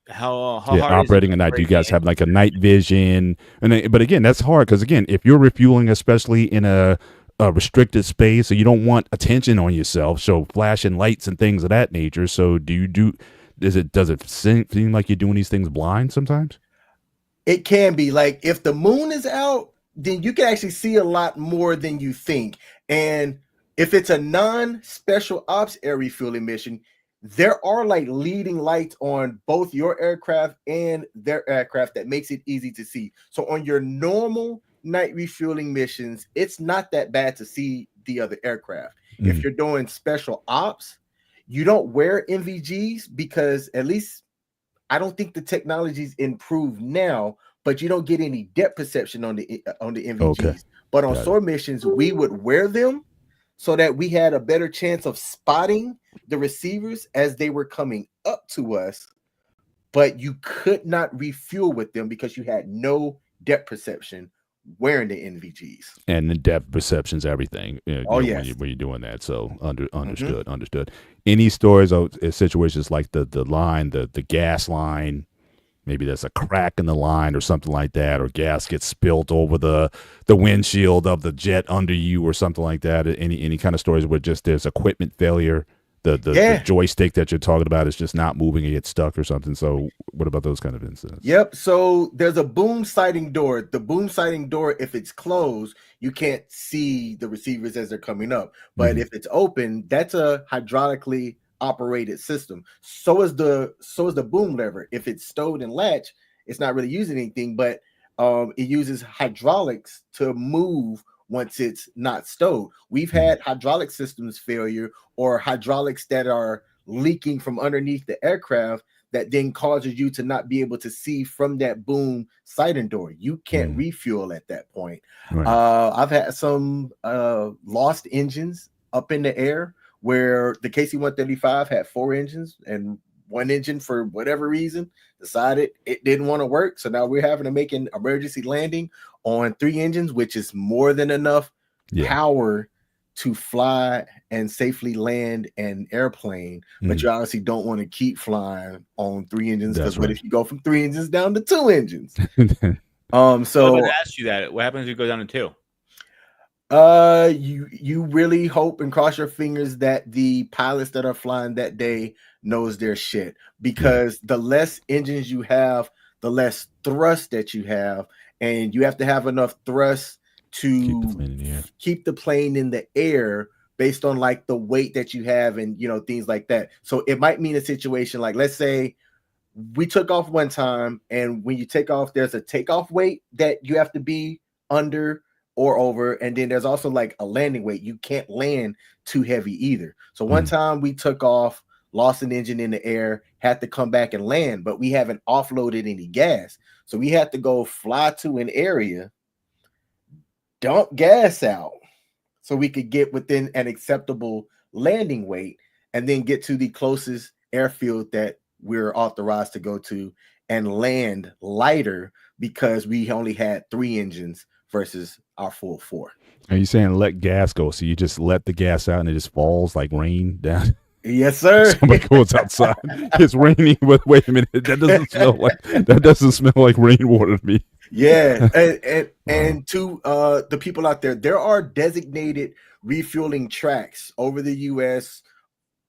How hard operating at night? Do you guys have like a night vision? But again, that's hard because again, if you're refueling, especially in a restricted space, so you don't want attention on yourself, so flashing lights and things of that nature. So does it seem like you're doing these things blind sometimes? It can be like if the moon is out, then you can actually see a lot more than you think. And if it's a non-special ops air refueling mission, there are like leading lights on both your aircraft and their aircraft that makes it easy to see. So on your normal night refueling missions, it's not that bad to see the other aircraft. If you're doing special ops, you don't wear NVGs because at least I don't think the technology's improved now, but you don't get any depth perception on the NVGs. Okay. But on SOAR missions, we would wear them so that we had a better chance of spotting the receivers as they were coming up to us, but you could not refuel with them because you had no depth perception wearing the NVGs. And the depth perception's everything. Yes. When you're doing that. So understood. Any stories of situations like the line, the gas line, maybe there's a crack in the line or something like that, or gas gets spilled over the windshield of the jet under you or something like that. Any kind of stories where just there's equipment failure, the joystick that you're talking about is just not moving and gets stuck or something. So what about those kind of incidents? Yep. So there's a boom sighting door. The boom sighting door, if it's closed, you can't see the receivers as they're coming up. But if it's open, that's a hydraulically operated system. So is the boom lever. If it's stowed and latch, it's not really using anything, but it uses hydraulics to move once it's not stowed. We've had hydraulic systems failure or hydraulics that are leaking from underneath the aircraft that then causes you to not be able to see from that boom sighting door. You can't refuel at that point. Right. I've had some lost engines up in the air where the KC-135 had 4 engines and one engine, for whatever reason, decided it didn't want to work. So now we're having to make an emergency landing on 3 engines, which is more than enough power to fly and safely land an airplane. But you obviously don't want to keep flying on 3 engines, because what if you go from 3 engines down to 2 engines? So I was going to ask you that. What happens if you go down to 2? You really hope and cross your fingers that the pilots that are flying that day knows their shit, because the less engines you have, the less thrust that you have, and you have to have enough thrust to keep the plane in the air based on like the weight that you have and things like that. So it might mean a situation like, let's say we took off one time, and when you take off, there's a takeoff weight that you have to be under or over, and then there's also like a landing weight. You can't land too heavy either. So one time we took off, lost an engine in the air, had to come back and land, but we haven't offloaded any gas. So we had to go fly to an area, dump gas out, so we could get within an acceptable landing weight and then get to the closest airfield that we're authorized to go to and land lighter because we only had 3 engines versus our full 4. Are you saying let gas go? So you just let the gas out and it just falls like rain down? Yes, sir. Somebody goes outside. It's raining, but wait a minute. That doesn't smell like rainwater to me. Yeah, and to the people out there are designated refueling tracks over the U.S.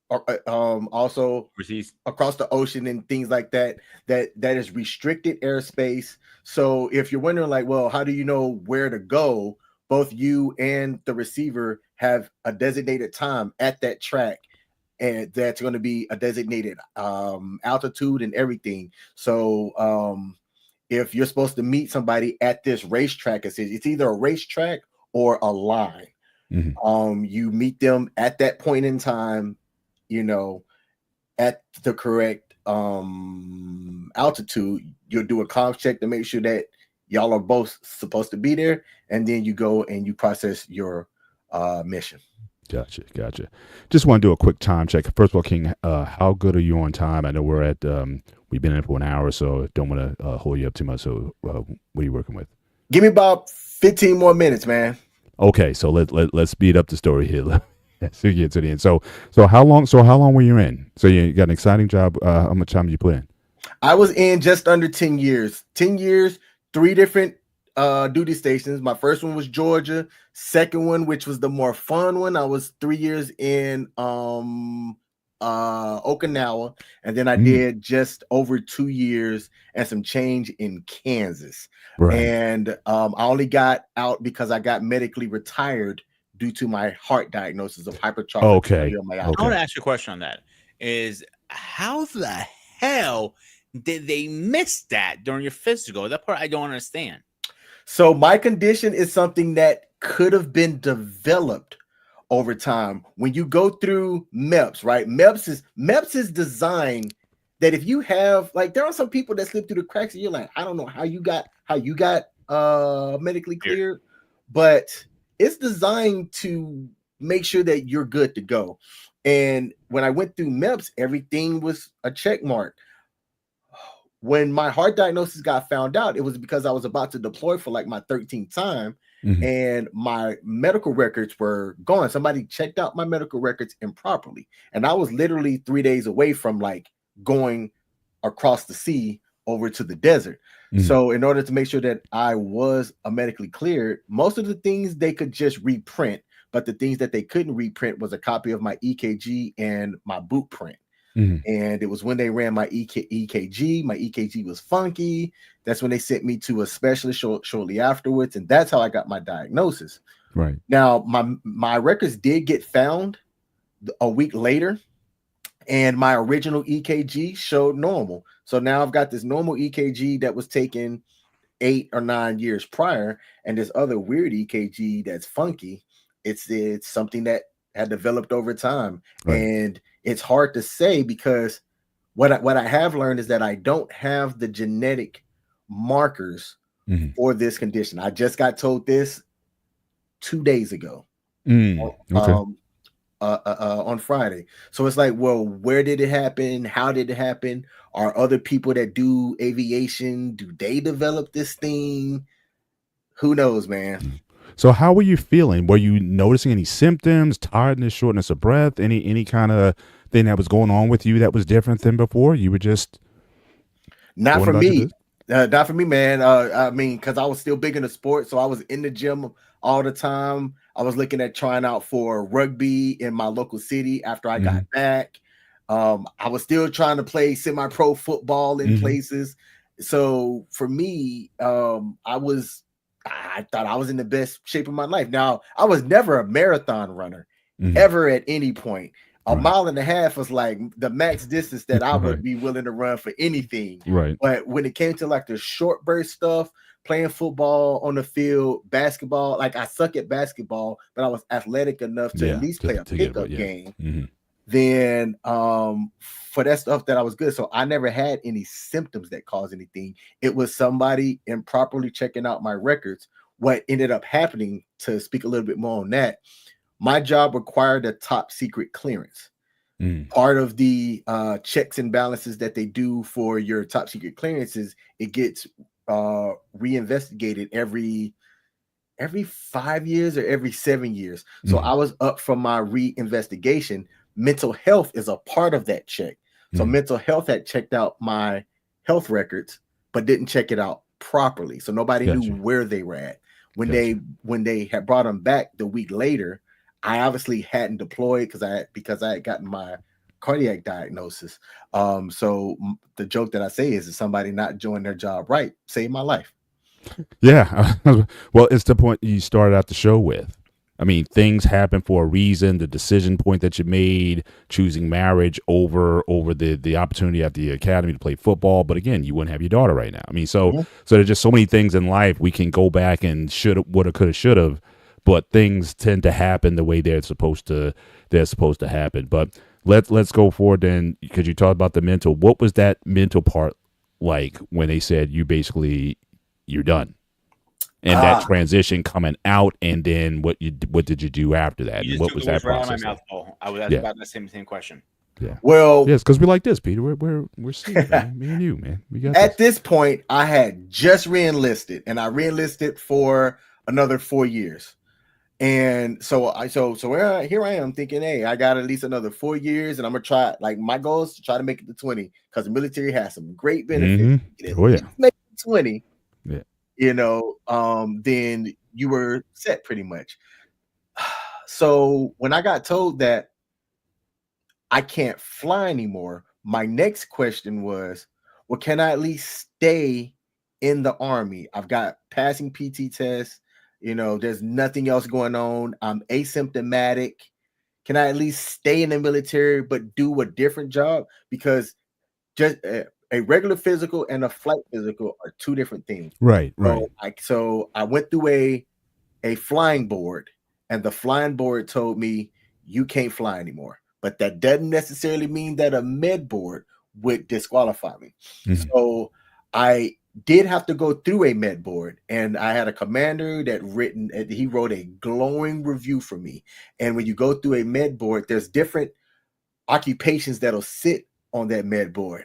Also Overseas. across the ocean and things like that is restricted airspace. So if you're wondering, like, well, how do you know where to go? Both you and the receiver have a designated time at that track, and that's going to be a designated altitude and everything. So if you're supposed to meet somebody at this racetrack, it's either a racetrack or a line. Mm-hmm. You meet them at that point in time, at the correct altitude. You'll do a comms check to make sure that y'all are both supposed to be there, and then you go and you process your mission. Gotcha. Just want to do a quick time check. First of all, King, how good are you on time? I know we're at we've been in for an hour, so don't want to hold you up too much. So what are you working with? Give me about 15 more minutes, man. Okay, so let's speed up the story here. So you get to the end. So how long were you in? So you got an exciting job. How much time did you put in? I was in just under 10 years. 10 years, 3 different duty stations. My first one was Georgia. Second one, which was the more fun one, I was 3 years in Okinawa, and then I did just over 2 years and some change in Kansas. Right. And I only got out because I got medically retired due to my heart diagnosis of hypertrophic cardiomyopathy. I want to ask you a question on that. Is how the hell did they miss that during your physical? That part I don't understand. So my condition is something that could have been developed over time. When you go through MEPS, right? MEPS is designed that if you have, like, there are some people that slip through the cracks and you're like, I don't know how you got medically cleared, but it's designed to make sure that you're good to go. And when I went through MEPS, everything was a check mark. When my heart diagnosis got found out, it was because I was about to deploy for like my 13th time, and my medical records were gone. Somebody checked out my medical records improperly, and I was literally 3 days away from like going across the sea over to the desert. So in order to make sure that I was medically cleared, most of the things they could just reprint, but the things that they couldn't reprint was a copy of my EKG and my boot print. And it was when they ran my EKG. My EKG was funky. That's when they sent me to a specialist shortly afterwards, and that's how I got my diagnosis. Right. Now, my records did get found a week later, and my original EKG showed normal. So now I've got this normal EKG that was taken 8 or 9 years prior, and this other weird EKG that's funky. It's something that had developed over time, and it's hard to say because what I have learned is that I don't have the genetic markers for this condition. I just got told this 2 days ago. On Friday. So it's like, well, where did it happen? How did it happen? Are other people that do aviation, do they develop this thing? Who knows, man? So how were you feeling? Were you noticing any symptoms, tiredness, shortness of breath, any kind of thing that was going on with you that was different than before? You were just not for me. Not for me, man. I mean, because I was still big into sports, so I was in the gym all the time. I was looking at trying out for rugby in my local city after I got back. I was still trying to play semi-pro football in places. So for me, I thought I was in the best shape of my life. Now, I was never a marathon runner, ever at any point. A mile and a half was like the max distance that I would be willing to run for anything. Right. But when it came to like the short burst stuff, playing football on the field, basketball, like I suck at basketball, but I was athletic enough to at least play a pickup game. Then for that stuff that I was good. So I never had any symptoms that caused anything. It was somebody improperly checking out my records what ended up happening, to speak a little bit more on that, my job required a top secret clearance. Part of the checks and balances that they do for your top secret clearances, it gets reinvestigated every 5 years or every 7 years. So I was up for my reinvestigation. Mental health is a part of that check. So mental health had checked out my health records, but didn't check it out properly. So nobody knew where they were at. When they had brought them back the week later, I obviously hadn't deployed because I had gotten my cardiac diagnosis. So the joke that I say is somebody not doing their job right saved my life. Yeah. Well, it's the point you started out the show with. I mean, things happen for a reason. The decision point that you made, choosing marriage over the opportunity at the academy to play football. But again, you wouldn't have your daughter right now. I mean, so there's just so many things in life we can go back and shoulda, woulda, coulda, shoulda, but things tend to happen the way they're supposed to happen. But let's go forward then, because you talked about the mental. What was that mental part like when they said you're done? And that transition coming out, and then what did you do after that? And what was that process? I was asking about the same question. Yeah. Well, yes, because we like this, Peter. We're safe, man. Me and you, man. We got at this point, I had just reenlisted, and I reenlisted for another 4 years. And so here I am thinking, hey, I got at least another 4 years, and I'm gonna try. Like, my goal is to try to make it to 20, because the military has some great benefits. Oh yeah, make it 20. Yeah. Then you were set pretty much. So when I got told that I can't fly anymore, my next question was, well, can I at least stay in the Army? I've got passing PT tests. There's nothing else going on. I'm asymptomatic. Can I at least stay in the military but do a different job? Because just a regular physical and a flight physical are two different things. Right. So I went through a flying board, and the flying board told me you can't fly anymore. But that doesn't necessarily mean that a med board would disqualify me. So I did have to go through a med board, and I had a commander he wrote a glowing review for me. And when you go through a med board, there's different occupations that'll sit on that med board.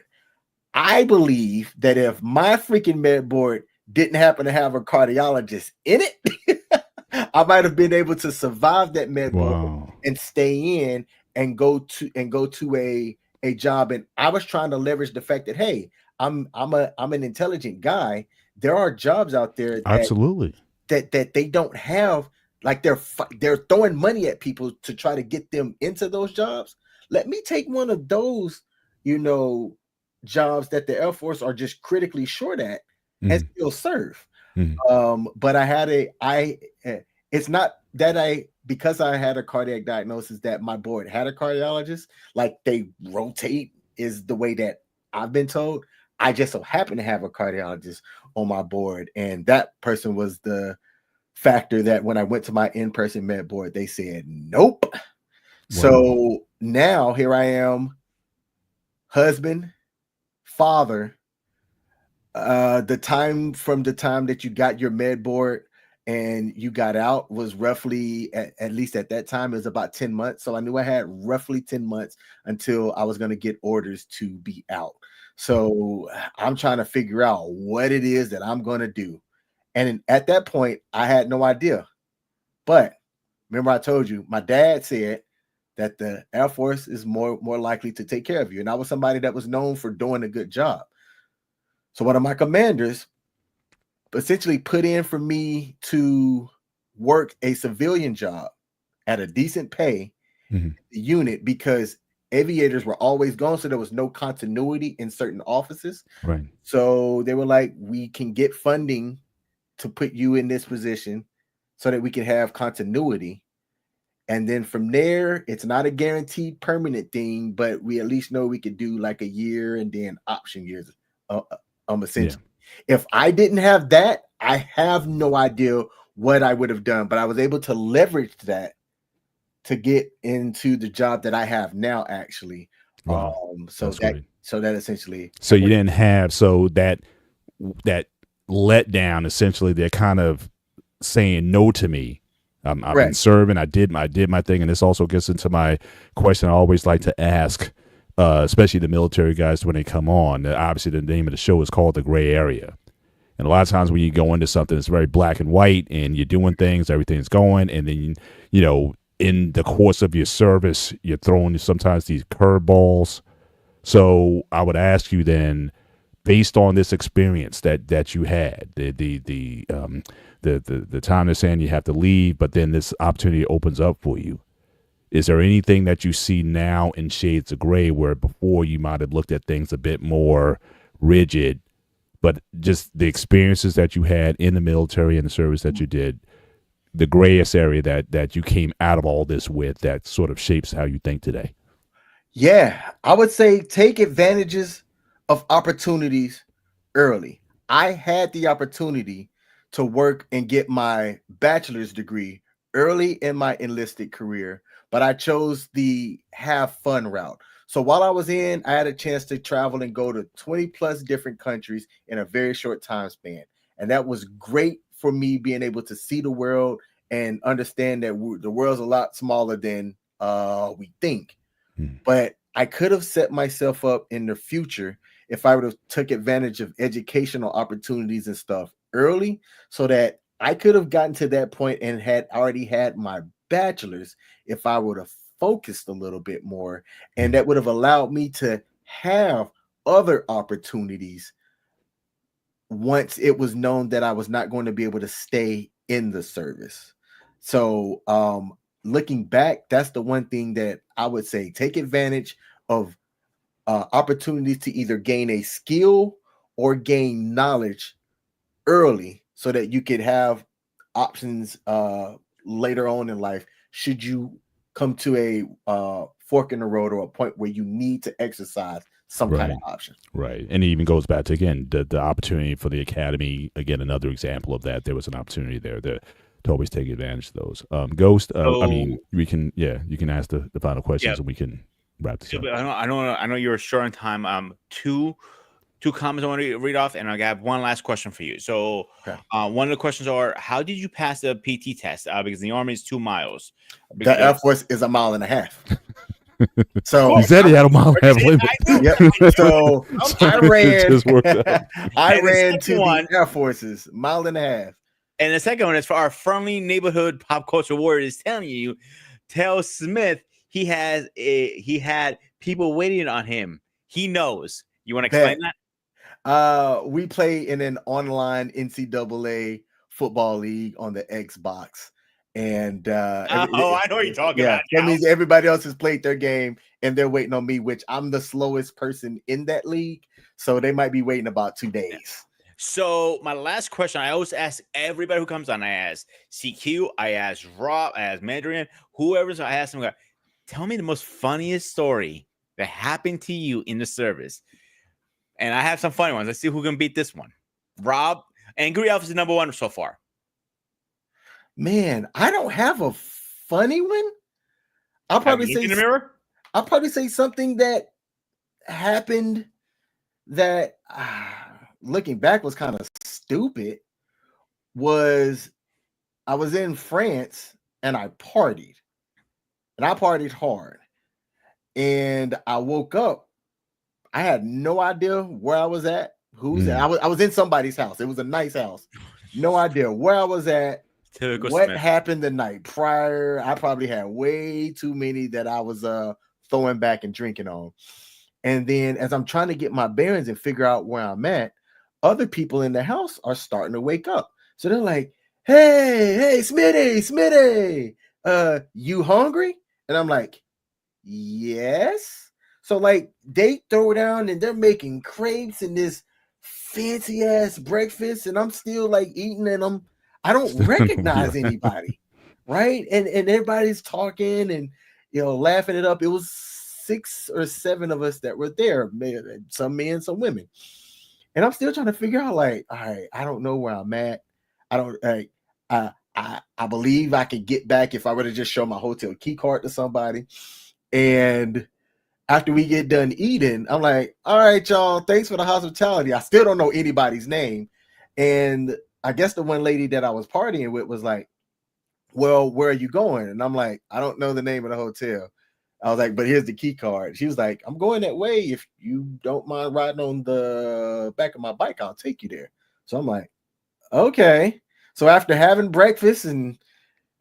I believe that if my freaking med board didn't happen to have a cardiologist in it, I might have been able to survive that med board and stay in and go to a job. And I was trying to leverage the fact that, hey, I'm an intelligent guy. There are jobs out there absolutely that they don't have. Like, they're throwing money at people to try to get them into those jobs. Let me take one of those, jobs that the Air Force are just critically short at and still serve. But it's not that because I had a cardiac diagnosis that my board had a cardiologist. Like, they rotate is the way that I've been told. I just so happen to have a cardiologist on my board, and that person was the factor that when I went to my in-person med board, they said nope. Wow. So now here I am, husband, father. The time that you got your med board and you got out was roughly, at least at that time, it was about 10 months. So I knew I had roughly 10 months until I was going to get orders to be out. So I'm trying to figure out what it is that I'm going to do. And at that point, I had no idea. But remember, I told you, my dad said that the Air Force is more likely to take care of you. And I was somebody that was known for doing a good job. So one of my commanders essentially put in for me to work a civilian job at a decent pay unit, because aviators were always gone. So there was no continuity in certain offices. Right. So they were like, we can get funding to put you in this position so that we can have continuity. And then from there, it's not a guaranteed permanent thing, but we at least know we could do like a year and then option years. Essentially, if I didn't have that, I have no idea what I would have done, but I was able to leverage that to get into the job that I have now, actually. Wow. So that essentially. So you didn't have that letdown. Essentially, they're kind of saying no to me. I've been Right. serving. I did my thing, and this also gets into my question I always like to ask, especially the military guys when they come on. Obviously, the name of the show is called The Gray Area. And a lot of times when you go into something that's very black and white and you're doing things, everything's going, and then, in the course of your service, you're throwing sometimes these curveballs. So I would ask you then, based on this experience that you had, the time they're saying you have to leave, but then this opportunity opens up for you. Is there anything that you see now in shades of gray where before you might have looked at things a bit more rigid, but just the experiences that you had in the military and the service that you did, the grayest area that you came out of all this with that sort of shapes how you think today? Yeah, I would say take advantages of opportunities early. I had the opportunity to work and get my bachelor's degree early in my enlisted career, but I chose the have fun route. So while I was in, I had a chance to travel and go to 20 plus different countries in a very short time span. And that was great for me being able to see the world and understand that the world's a lot smaller than we think. But I could have set myself up in the future if I would have took advantage of educational opportunities and stuff early, so that I could have gotten to that point and had already had my bachelor's if I would have focused a little bit more. And that would have allowed me to have other opportunities once it was known that I was not going to be able to stay in the service. So looking back, that's the one thing that I would say: take advantage of opportunities to either gain a skill or gain knowledge early, so that you could have options later on in life should you come to a fork in the road or a point where you need to exercise some kind of option. Right. And it even goes back to, again, the opportunity for the academy. Again, another example of that. There was an opportunity there to always take advantage of those. Ghost, you can ask the final questions, and we can wrap this up. I know you're short on time. Two comments I want to read off, and I got one last question for you. So, one of the questions are: how did you pass the PT test? Because the Army is 2 miles. The Air Force is 1.5 miles. So he said he had a mile and a half. So I ran to the Air Force's 1.5 miles. And the second one is for our friendly neighborhood pop culture warrior is telling you, tell Smith he had people waiting on him. He knows. You want to explain that? We play in an online NCAA football league on the Xbox. And I know what you're talking about. That means everybody else has played their game and they're waiting on me, which I'm the slowest person in that league. So they might be waiting about 2 days. So my last question, I always ask everybody who comes on. I ask CQ, I ask Rob, I ask Mandarin, whoever's. I ask them, tell me the most funniest story that happened to you in the service. And I have some funny ones. Let's see who can beat this one. Rob, Angry Elf is number 1 so far. Man, I don't have a funny one. I'll probably say in the mirror. I'll probably say something that happened that looking back was kind of stupid. Was I was in France and I partied hard, and I woke up. I had no idea where I was at. I was in somebody's house. It was a nice house. No idea where I was at. What happened the night prior? I probably had way too many that I was throwing back and drinking on. And then as I'm trying to get my bearings and figure out where I'm at, other people in the house are starting to wake up. So they're like, hey, Smitty, you hungry? And I'm like, yes. So like they throw down and they're making crepes and this fancy ass breakfast, and I'm still like eating, and I don't recognize anybody, right? And everybody's talking and laughing it up. It was 6 or 7 of us that were there, some men, some women, and I'm still trying to figure out, like, all right, I don't know where I'm at. I believe I could get back if I were to just show my hotel key card to somebody. And after we get done eating, I'm like, all right, y'all, thanks for the hospitality. I still don't know anybody's name. And I guess the one lady that I was partying with was like, well, where are you going? And I'm like, I don't know the name of the hotel. I was like, but here's the key card. She was like, I'm going that way. If you don't mind riding on the back of my bike, I'll take you there. So I'm like, okay. So after having breakfast and,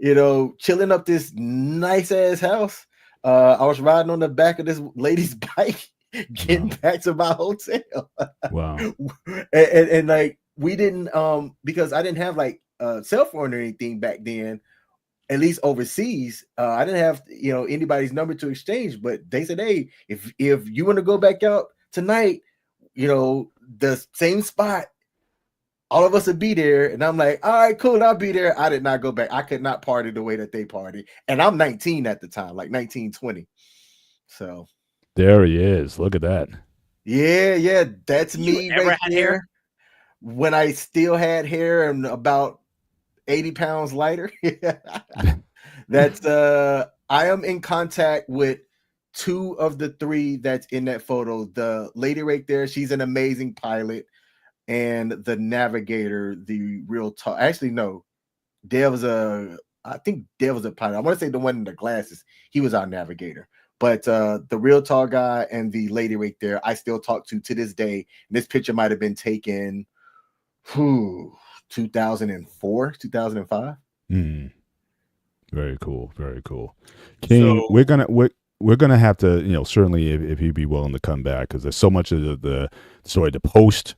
chilling up this nice ass house, I was riding on the back of this lady's bike, getting back to my hotel. Wow. and like, we didn't, because I didn't have like a cell phone or anything back then. At least overseas, I didn't have anybody's number to exchange. But they said, "Hey, if you want to go back out tonight, the same spot, all of us would be there." And I'm like, "All right, cool, I'll be there." I did not go back. I could not party the way that they party, and I'm 19 at the time, like 19, 20. So there he is. Look at that. Yeah, that's me ever right had there. hair? When I still had hair and about 80 pounds lighter. That's I am in contact with 2 of the 3 that's in that photo. The lady right there, she's an amazing pilot, and the navigator, the real talk. Actually, no, I think Dale was a pilot. I want to say the one in the glasses, he was our navigator. But the real tall guy and the lady right there, I still talk to this day. And this picture might have been taken 2004, 2005. Very cool. Very cool. King, so, we're gonna have to, certainly if you'd be willing to come back, because there's so much of the post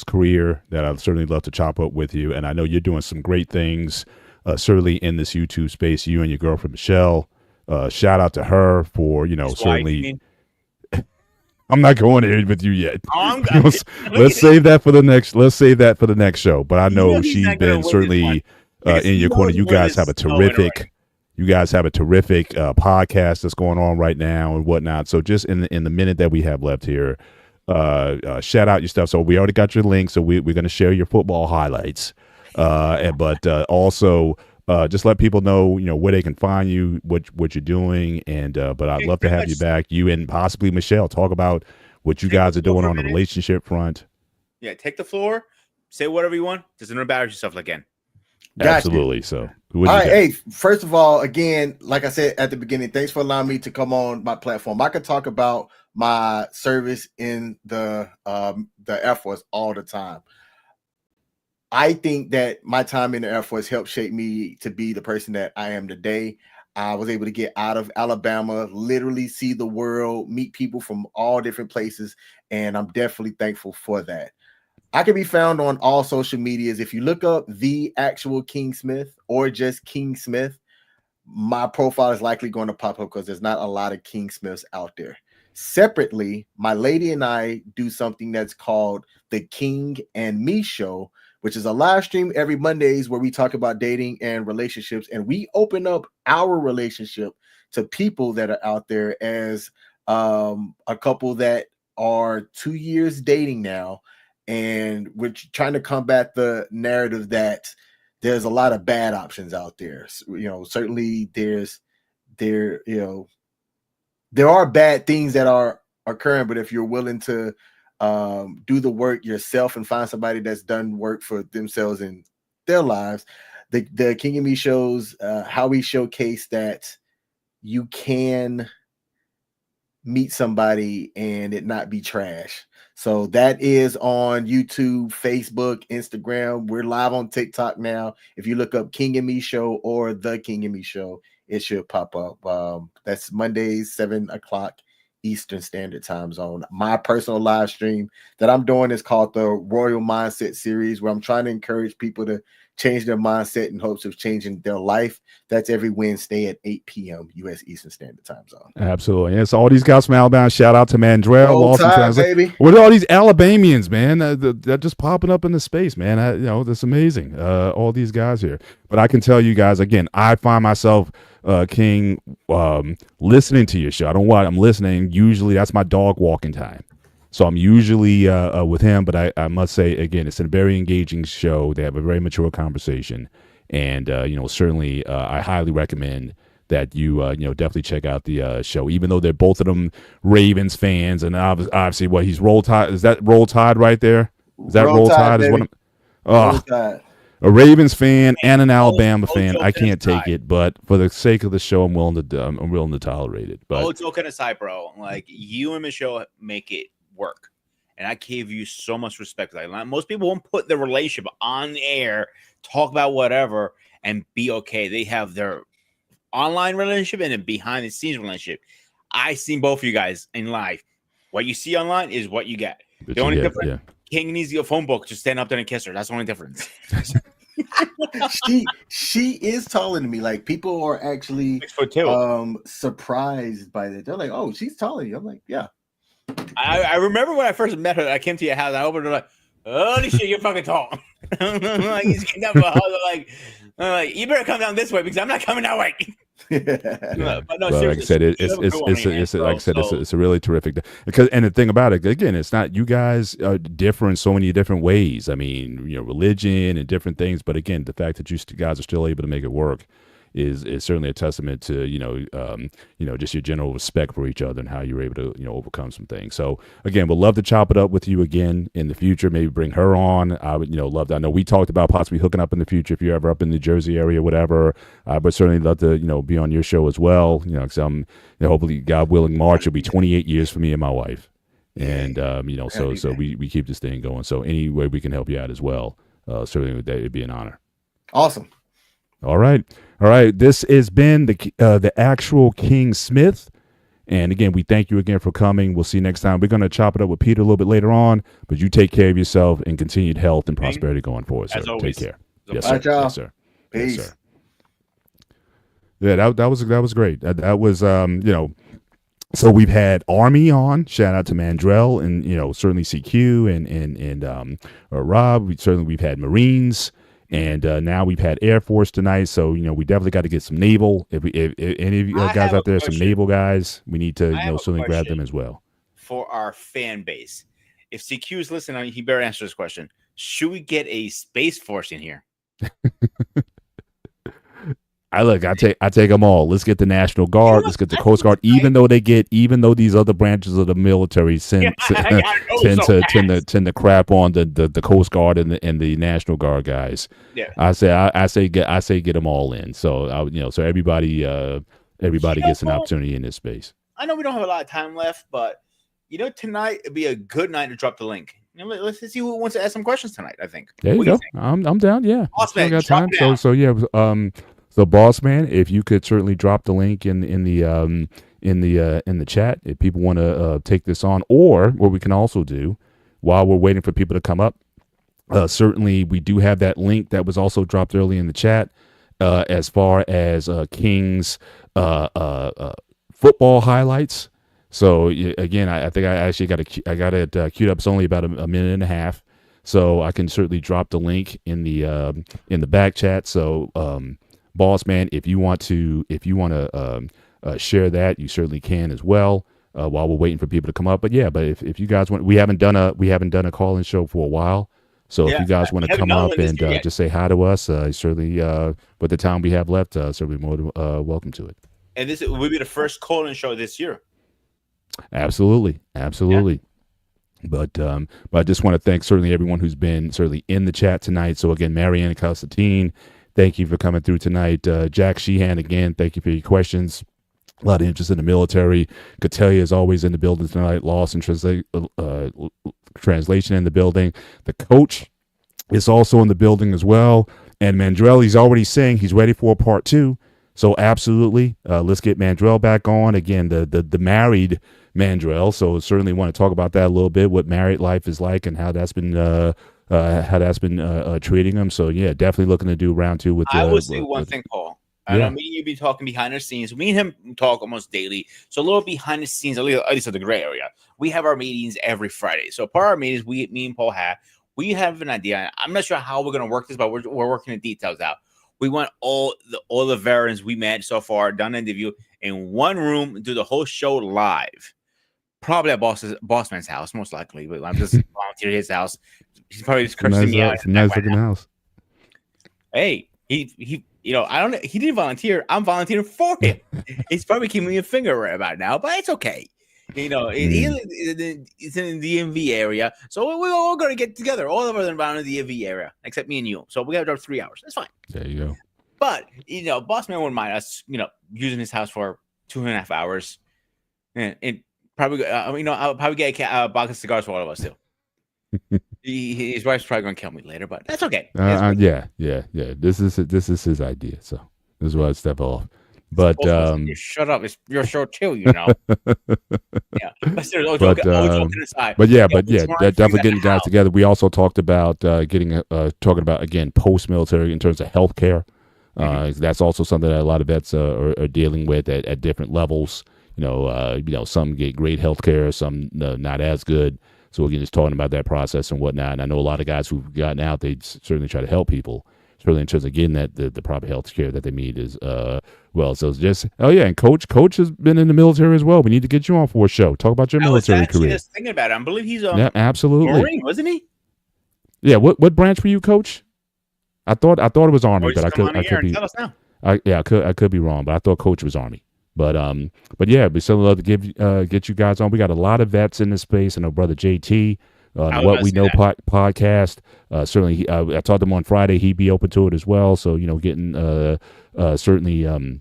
career that I'd certainly love to chop up with you. And I know you're doing some great things, certainly in this YouTube space. You and your girlfriend Michelle. Shout out to her for certainly. I'm not going there with you yet. Let's save that for the next. Let's save that for the next show. But I know she's been certainly in your corner. You guys have a terrific. You guys have a terrific podcast that's going on right now and whatnot. So just in the minute that we have left here, shout out your stuff. So we already got your link. So we're going to share your football highlights. But also. Just let people know, where they can find you, what you're doing, and but I'd love to have you back. You and possibly Michelle talk about what you guys are doing on the relationship front. Yeah, take the floor, say whatever you want. Just don't embarrass yourself again. Absolutely. So, all right. Hey, first of all, again, like I said at the beginning, thanks for allowing me to come on my platform. I could talk about my service in the Air Force all the time. I think that my time in the Air Force helped shape me to be the person that I am today. I was able to get out of Alabama, literally see the world, meet people from all different places, and I'm definitely thankful for that. I can be found on all social medias. If you look up the actual King Smith or just King Smith, my profile is likely going to pop up because there's not a lot of King Smiths out there. Separately, my lady and I do something that's called the King and Me Show, which is a live stream every Mondays where we talk about dating and relationships. And we open up our relationship to people that are out there as a couple that are 2 years dating now. And we're trying to combat the narrative that there's a lot of bad options out there. Certainly there are bad things that are occurring, but if you're willing to do the work yourself and find somebody that's done work for themselves in their lives, the King and Me shows how we showcase that you can meet somebody and it not be trash. So that is on YouTube, Facebook, Instagram. We're live on TikTok now. If you look up King and Me Show or The King and Me Show, it should pop up. That's Mondays, 7 o'clock Eastern Standard Time Zone. My personal live stream that I'm doing is called the Royal Mindset Series, where I'm trying to encourage people to change their mindset in hopes of changing their life. That's every Wednesday at 8 p.m. U.S. Eastern Standard Time Zone. Absolutely. And so all these guys from Alabama, shout out to Mandrell. Roll Tide, baby. What are all these Alabamians, man? They're just popping up in the space, man. That's amazing. All these guys here. But I can tell you guys, again, I find myself, King, listening to your show. I don't know why I'm listening. Usually that's my dog walking time. So I'm usually with him, but I must say, again, it's a very engaging show. They have a very mature conversation. And, certainly I highly recommend that you, definitely check out the show, even though they're both of them Ravens fans. And obviously, he's Roll Tide. Is that Roll Tide right there? Is that Roll Tide? What was Oh, that? a Ravens fan and an All Alabama fan. I joking can't take aside, it, but for the sake of the show, I'm willing to tolerate it. But all joking aside, bro, like you and Michelle make it work. And I gave you so much respect. Like most people won't put their relationship on the air, talk about whatever, and be okay. They have their online relationship and a behind the scenes relationship. I seen both of you guys in live. What you see online is what you get. The only difference, King needs your phone book to stand up there and kiss her. That's the only difference. she is taller than me. Like people are actually 6'2". Surprised by that. They're like, "Oh, she's taller than you." I'm like, "Yeah." I remember when I first met her. I came to your house. I opened her like, "Holy shit, you're fucking tall!" Like he's getting up. Like you better come down this way because I'm not coming that way. But no, like I said, it's a really terrific because, and the thing about it, again, it's not, you guys are different so many different ways. I mean, religion and different things, but again, the fact that you guys are still able to make it work is certainly a testament to just your general respect for each other and how you're able to overcome some things. So again, we'd love to chop it up with you again in the future. Maybe bring her on. I would love to. I know we talked about possibly hooking up in the future if you're ever up in the Jersey area, whatever. But certainly love to be on your show as well. Because hopefully, God willing, March will be 28 years for me and my wife, and so we keep this thing going. So any way we can help you out as well, certainly it'd be an honor. Awesome. All right. This has been the actual King Smith. And again, we thank you again for coming. We'll see you next time. We're going to chop it up with Peter a little bit later on, but you take care of yourself and continued health and prosperity going forward, sir. Take care. Yes, sir. Y'all. Yes, sir. Peace. Yes, sir. Yeah, that was great. That was so we've had Army on. Shout out to Mandrell and certainly CQ and Rob. We've had Marines. And now we've had Air Force tonight, so we definitely got to get some naval. If any of you guys out there, some naval guys, we need to certainly grab them as well. For our fan base, if CQ is listening, he better answer this question: should we get a Space Force in here? I take them all. Let's get the National Guard. Let's get the Coast Guard. Even though these other branches of the military tend to crap on the Coast Guard and the National Guard guys. Yeah, I say get them all in. So so everybody gets an opportunity in this space. I know we don't have a lot of time left, but tonight would be a good night to drop the link. Let's see who wants to ask some questions tonight. I think there you go. I'm down. Yeah, Bossman, got time. So yeah. So Bossman, if you could certainly drop the link in the chat if people want to take this on, or what we can also do while we're waiting for people to come up. Certainly, we do have that link that was also dropped early in the chat as far as King's football highlights. So again, I think I actually got it queued up. It's only about a minute and a half, so I can certainly drop the link in the back chat. So. Boss man, if you want to share that, you certainly can as well. While we're waiting for people to come up, but if you guys want, we haven't done a call-in show for a while, so if you guys want to come up and just say hi to us, certainly with the time we have left, certainly more welcome to it. And this will be the first call-in show this year. Absolutely. Yeah. But I just want to thank certainly everyone who's been certainly in the chat tonight. So again, Marianne Constantine, thank you for coming through tonight. Jack Sheehan, again, thank you for your questions. A lot of interest in the military. Catellia is always in the building tonight. Lost in translation in the building. The coach is also in the building as well. And Mandrell, he's already saying he's ready for a part 2. So absolutely, let's get Mandrell back on. Again, the married Mandrell. So certainly want to talk about that a little bit, what married life is like and how that's been treating him. So yeah, definitely looking to do round 2 with. I will say one thing, Paul. I know me and you be talking behind the scenes. Me and him talk almost daily. So a little behind the scenes, at least at the gray area. We have our meetings every Friday. So part of our meetings, me and Paul we have an idea. I'm not sure how we're going to work this, but we're working the details out. We want all the veterans we met so far, done an interview in one room, do the whole show live. Probably at Bossman's house, most likely. But I'm just volunteering his house. He's probably just cursing me out. It's a nice looking house. Hey, he I don't know. He didn't volunteer. I'm volunteering for him. He's probably keeping me a finger right about now, but it's okay. You know, Mm. it's in the DMV area, so we're all gonna get together. All of us around the DMV area, except me and you. So we got to drive 3 hours. That's fine. There you go. But boss man wouldn't mind us, using his house for 2.5 hours, and probably, I'll probably get a box of cigars for all of us too. His wife's probably gonna kill me later, but that's okay. Yeah. This is his idea, so this is why I step off. But shut up! It's your show too, Yeah, but joking aside. But yeah, definitely getting guys together. We also talked about talking about again post-military in terms of healthcare. That's also something that a lot of vets are dealing with at different levels. Some get great healthcare, some not as good. So again, just talking about that process and whatnot. And I know a lot of guys who've gotten out, they certainly try to help people, certainly in terms of getting that the proper health care that they need as well. So it's just, and Coach has been in the military as well. We need to get you on for a show. Talk about your military career. Just thinking about it. I believe he's yeah, absolutely. Marine, wasn't he? Yeah. What branch were you, Coach? I thought it was Army, but I could be. Tell us now. I could be wrong, but I thought Coach was Army. But yeah, we still love to get you guys on. We got a lot of vets in this space. I know brother JT, What We Know podcast. Certainly, I talked to him on Friday. He'd be open to it as well. So getting certainly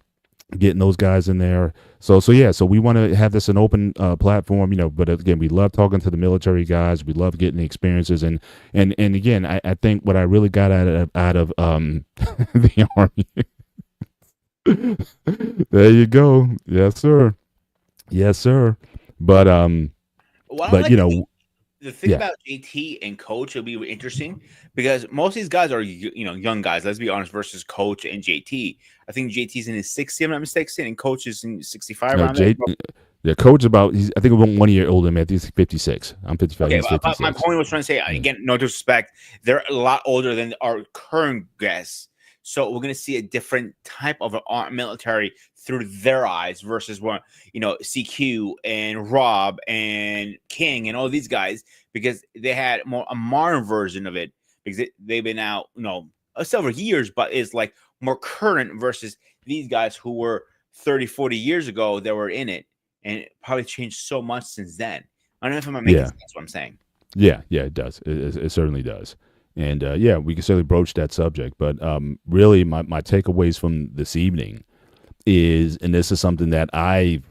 getting those guys in there. So we want to have this an open platform. But again, we love talking to the military guys. We love getting the experiences. And again, I think what I really got out of the Army. There you go. Yes, sir. But the thing about JT and Coach will be interesting because most of these guys are young guys. Let's be honest. Versus Coach and JT. I think JT's in his 60s. I'm not mistaken, and Coach is in 65. The Coach I think about 1 year older than me. I think he's 56. I'm 55. Okay, but my point was trying to say again, no disrespect, they're a lot older than our current guests. So we're going to see a different type of military through their eyes versus what, CQ and Rob and King and all these guys, because they had a modern version of it because they've been out, several years, but it's like more current versus these guys who were 30, 40 years ago that were in it. And it probably changed so much since then. I don't know if I'm making sense what I'm saying. Yeah, it does. It certainly does. And we can certainly broach that subject. But really, my takeaways from this evening is, and this is something that I've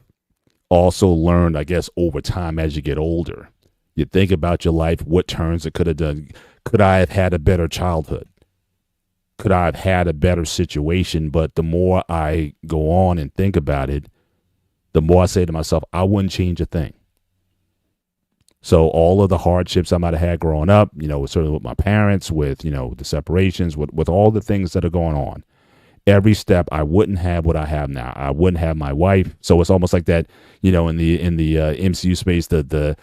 also learned, I guess, over time as you get older. You think about your life, what turns it could have done. Could I have had a better childhood? Could I have had a better situation? But the more I go on and think about it, the more I say to myself, I wouldn't change a thing. So all of the hardships I might have had growing up, certainly with my parents, with, the separations, with all the things that are going on, every step I wouldn't have what I have now. I wouldn't have my wife. So it's almost like that, in the MCU space, the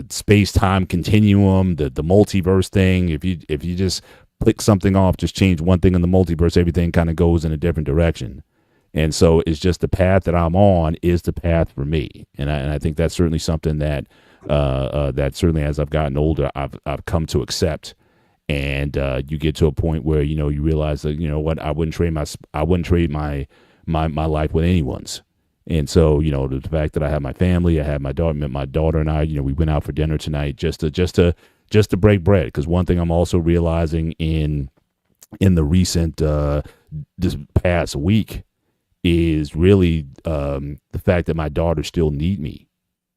space-time continuum, the multiverse thing. If you just click something off, just change one thing in the multiverse, everything kind of goes in a different direction. And so it's just the path that I'm on is the path for me. And I think that's certainly something that certainly as I've gotten older, I've come to accept. And you get to a point where you realize that what, I wouldn't trade my life with anyone's. And so the fact that I have my family, I have my daughter and I, we went out for dinner tonight just to break bread. Because one thing I'm also realizing in the recent this past week is really the fact that my daughters still need me.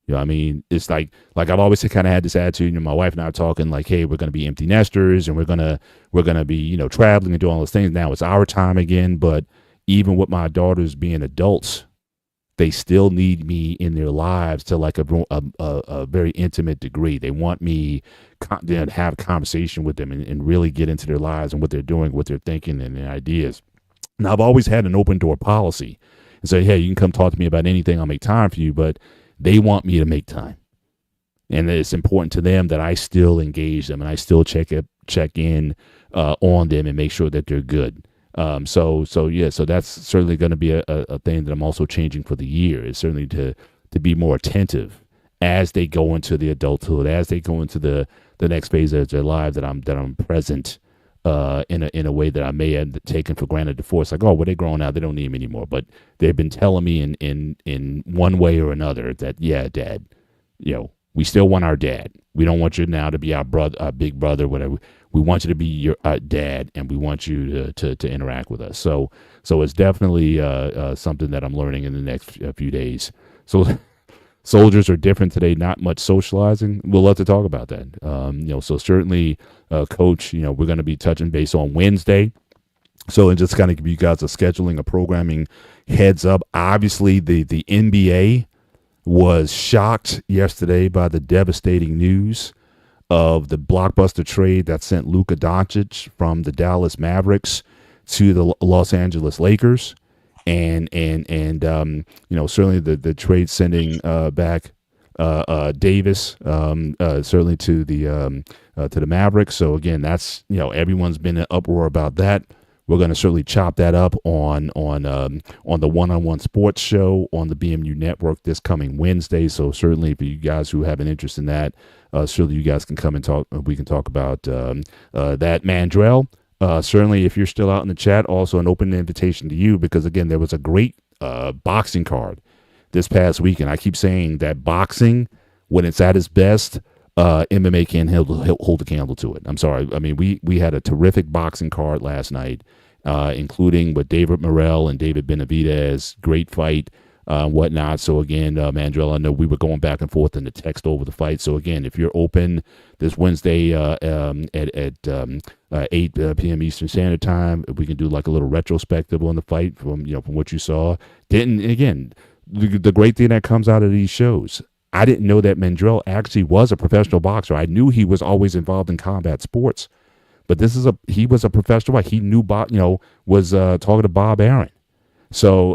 It's like I've always kind of had this attitude. My wife and I are talking like, hey, we're going to be empty nesters and we're going to be, traveling and doing all those things. Now it's our time again. But even with my daughters being adults, they still need me in their lives to like a very intimate degree. They want me to have a conversation with them and really get into their lives and what they're doing, what they're thinking and their ideas. Now I've always had an open door policy and say, hey, you can come talk to me about anything. I'll make time for you. But they want me to make time. And it's important to them that I still engage them and I still check in on them and make sure that they're good. So that's certainly going to be a thing that I'm also changing for the year. Is certainly to be more attentive as they go into the adulthood, as they go into the next phase of their lives, that I'm present in a way that I may have taken for granted before. It's like, oh, well, they're grown now, they don't need me anymore. But they've been telling me in one way or another that, yeah, Dad, we still want our dad. We don't want you now to be our brother, our big brother, whatever. We want you to be your dad, and we want you to interact with us. So it's definitely something that I'm learning in the next few days. So soldiers are different today. Not much socializing. We'll love to talk about that. So certainly, Coach, we're going to be touching base on Wednesday. So and just kind of give you guys a scheduling, a programming heads up. Obviously, the NBA was shocked yesterday by the devastating news of the blockbuster trade that sent Luka Doncic from the Dallas Mavericks to the Los Angeles Lakers. And certainly the trade sending back Davis certainly to the Mavericks. So again, that's everyone's been in uproar about that. We're going to certainly chop that up on the One-on-One Sports Show on the BMU Network this coming Wednesday. So certainly, for you guys who have an interest in that, certainly you guys can come and talk. We can talk about that. Mandrell, certainly, if you're still out in the chat, also an open invitation to you, because again, there was a great boxing card this past weekend. I keep saying that boxing, when it's at its best, MMA can't hold a candle to it. I'm sorry. I mean, we had a terrific boxing card last night, including with David Morrell and David Benavidez. Great fight, whatnot. So again, Mandrell, I know we were going back and forth in the text over the fight. So again, if you're open this Wednesday at 8 p.m. Eastern Standard Time, we can do like a little retrospective on the fight from what you saw. The great thing that comes out of these shows, I didn't know that Mandrell actually was a professional boxer. I knew he was always involved in combat sports, but he was a professional. He knew was talking to Bob Arum. So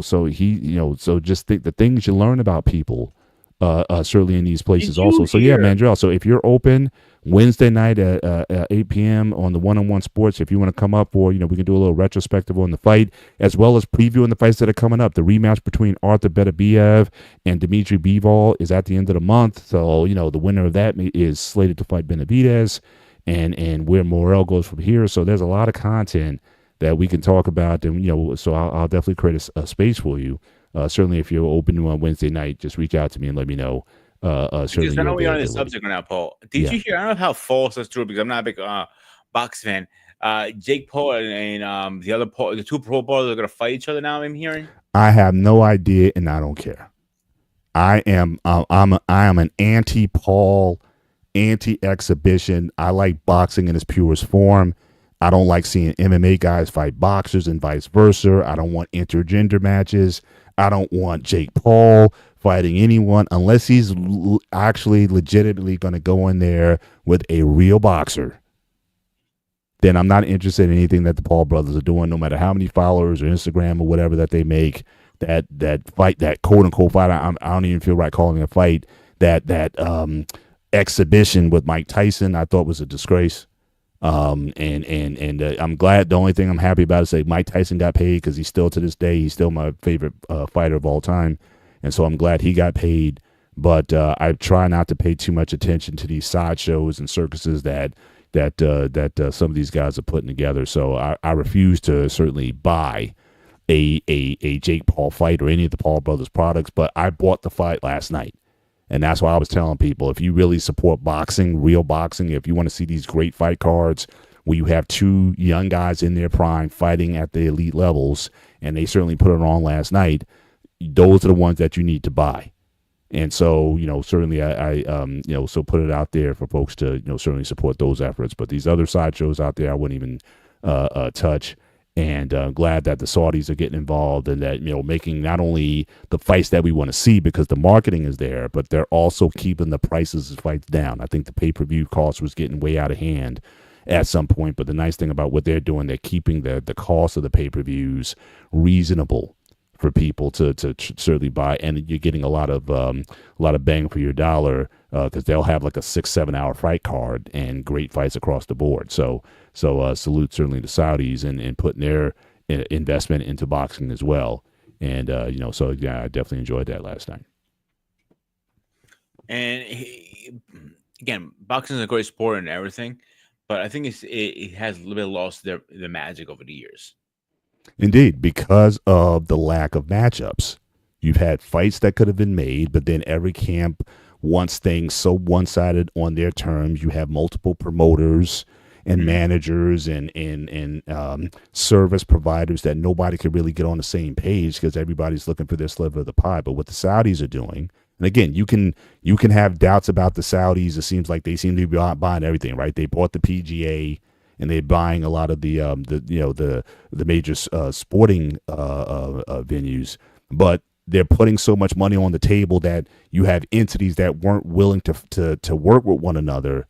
so just think the things you learn about people, certainly in these places also. So yeah, Mandrell. So if you're open Wednesday night at 8 p.m. on the One-on-One Sports, if you want to come up, or we can do a little retrospective on the fight, as well as previewing the fights that are coming up. The rematch between Arthur Beterbiev and Dimitri Bivol is at the end of the month. So the winner of that is slated to fight Benavidez, and where Morrell goes from here. So there's a lot of content that we can talk about, and so I'll definitely create a space for you. Certainly, if you're open on Wednesday night, just reach out to me and let me know. Because I know we're on this subject right now, Paul. Did you hear? I don't know how false that's true, because I'm not a big box fan. Jake Paul and the two pro ballers are going to fight each other now, I'm hearing. I have no idea, and I don't care. I am an anti-Paul, anti-exhibition. I like boxing in its purest form. I don't like seeing MMA guys fight boxers and vice versa. I don't want intergender matches. I don't want Jake Paul fighting anyone unless he's actually legitimately going to go in there with a real boxer. Then I'm not interested in anything that the Paul brothers are doing, no matter how many followers or Instagram or whatever that they make. That fight, that quote unquote fight, I don't even feel right calling it a fight. That exhibition with Mike Tyson, I thought was a disgrace. And I'm glad. The only thing I'm happy about is that Mike Tyson got paid, because he's still, to this day, he's still my favorite fighter of all time. And so I'm glad he got paid. But I try not to pay too much attention to these sideshows and circuses that some of these guys are putting together. So I refuse to certainly buy a Jake Paul fight or any of the Paul brothers products. But I bought the fight last night. And that's why I was telling people, if you really support boxing, real boxing, if you want to see these great fight cards where you have two young guys in their prime fighting at the elite levels, and they certainly put it on last night, those are the ones that you need to buy. And so, certainly I so put it out there for folks to, certainly support those efforts. But these other sideshows out there, I wouldn't even touch. And glad that the Saudis are getting involved, and that, making not only the fights that we want to see, because the marketing is there, but they're also keeping the prices of fights down. I think the pay-per-view cost was getting way out of hand at some point. But the nice thing about what they're doing, they're keeping the cost of the pay-per-views reasonable for people to certainly buy, and you're getting a lot of bang for your dollar, because they'll have like a 6-7 hour fight card and great fights across the board. So salute certainly the Saudis and putting their investment into boxing as well. And so yeah, I definitely enjoyed that last night. And again, boxing is a great sport and everything, but I think it has a little bit lost the magic over the years. Indeed, because of the lack of matchups. You've had fights that could have been made, but then every camp wants things so one sided on their terms. You have multiple promoters and managers and service providers that nobody could really get on the same page because everybody's looking for their sliver of the pie. But what the Saudis are doing, and again, you can have doubts about the Saudis. It seems like they seem to be buying everything, right? They bought the PGA and they're buying a lot of the major sporting venues, but they're putting so much money on the table that you have entities that weren't willing to work with one another.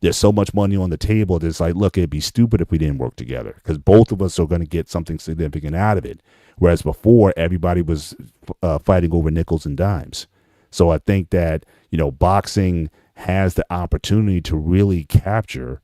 There's so much money on the table that it's like, look, it'd be stupid if we didn't work together because both of us are going to get something significant out of it. Whereas before, everybody was fighting over nickels and dimes. So I think that, boxing has the opportunity to really capture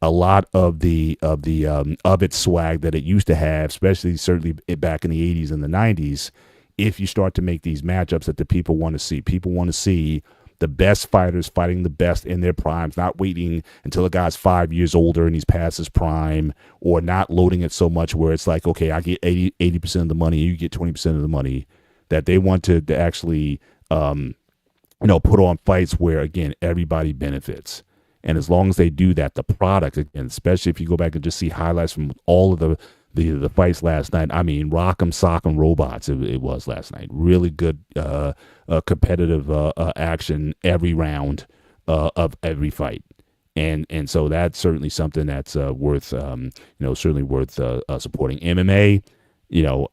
a lot of its swag that it used to have, especially certainly back in the 80s and the 90s. If you start to make these matchups that the people want to see, people want to see the best fighters fighting the best in their primes, not waiting until a guy's 5 years older and he's past his prime, or not loading it so much where it's like, okay, I get 80% of the money, you get 20% of the money. That they want to actually, put on fights where, again, everybody benefits. And as long as they do that, the product, again, especially if you go back and just see highlights from all of the fights last night. I mean, Rock'em Sock'em Robots, it was last night. Really good competitive action every round of every fight. And so that's certainly something that's worth supporting. MMA,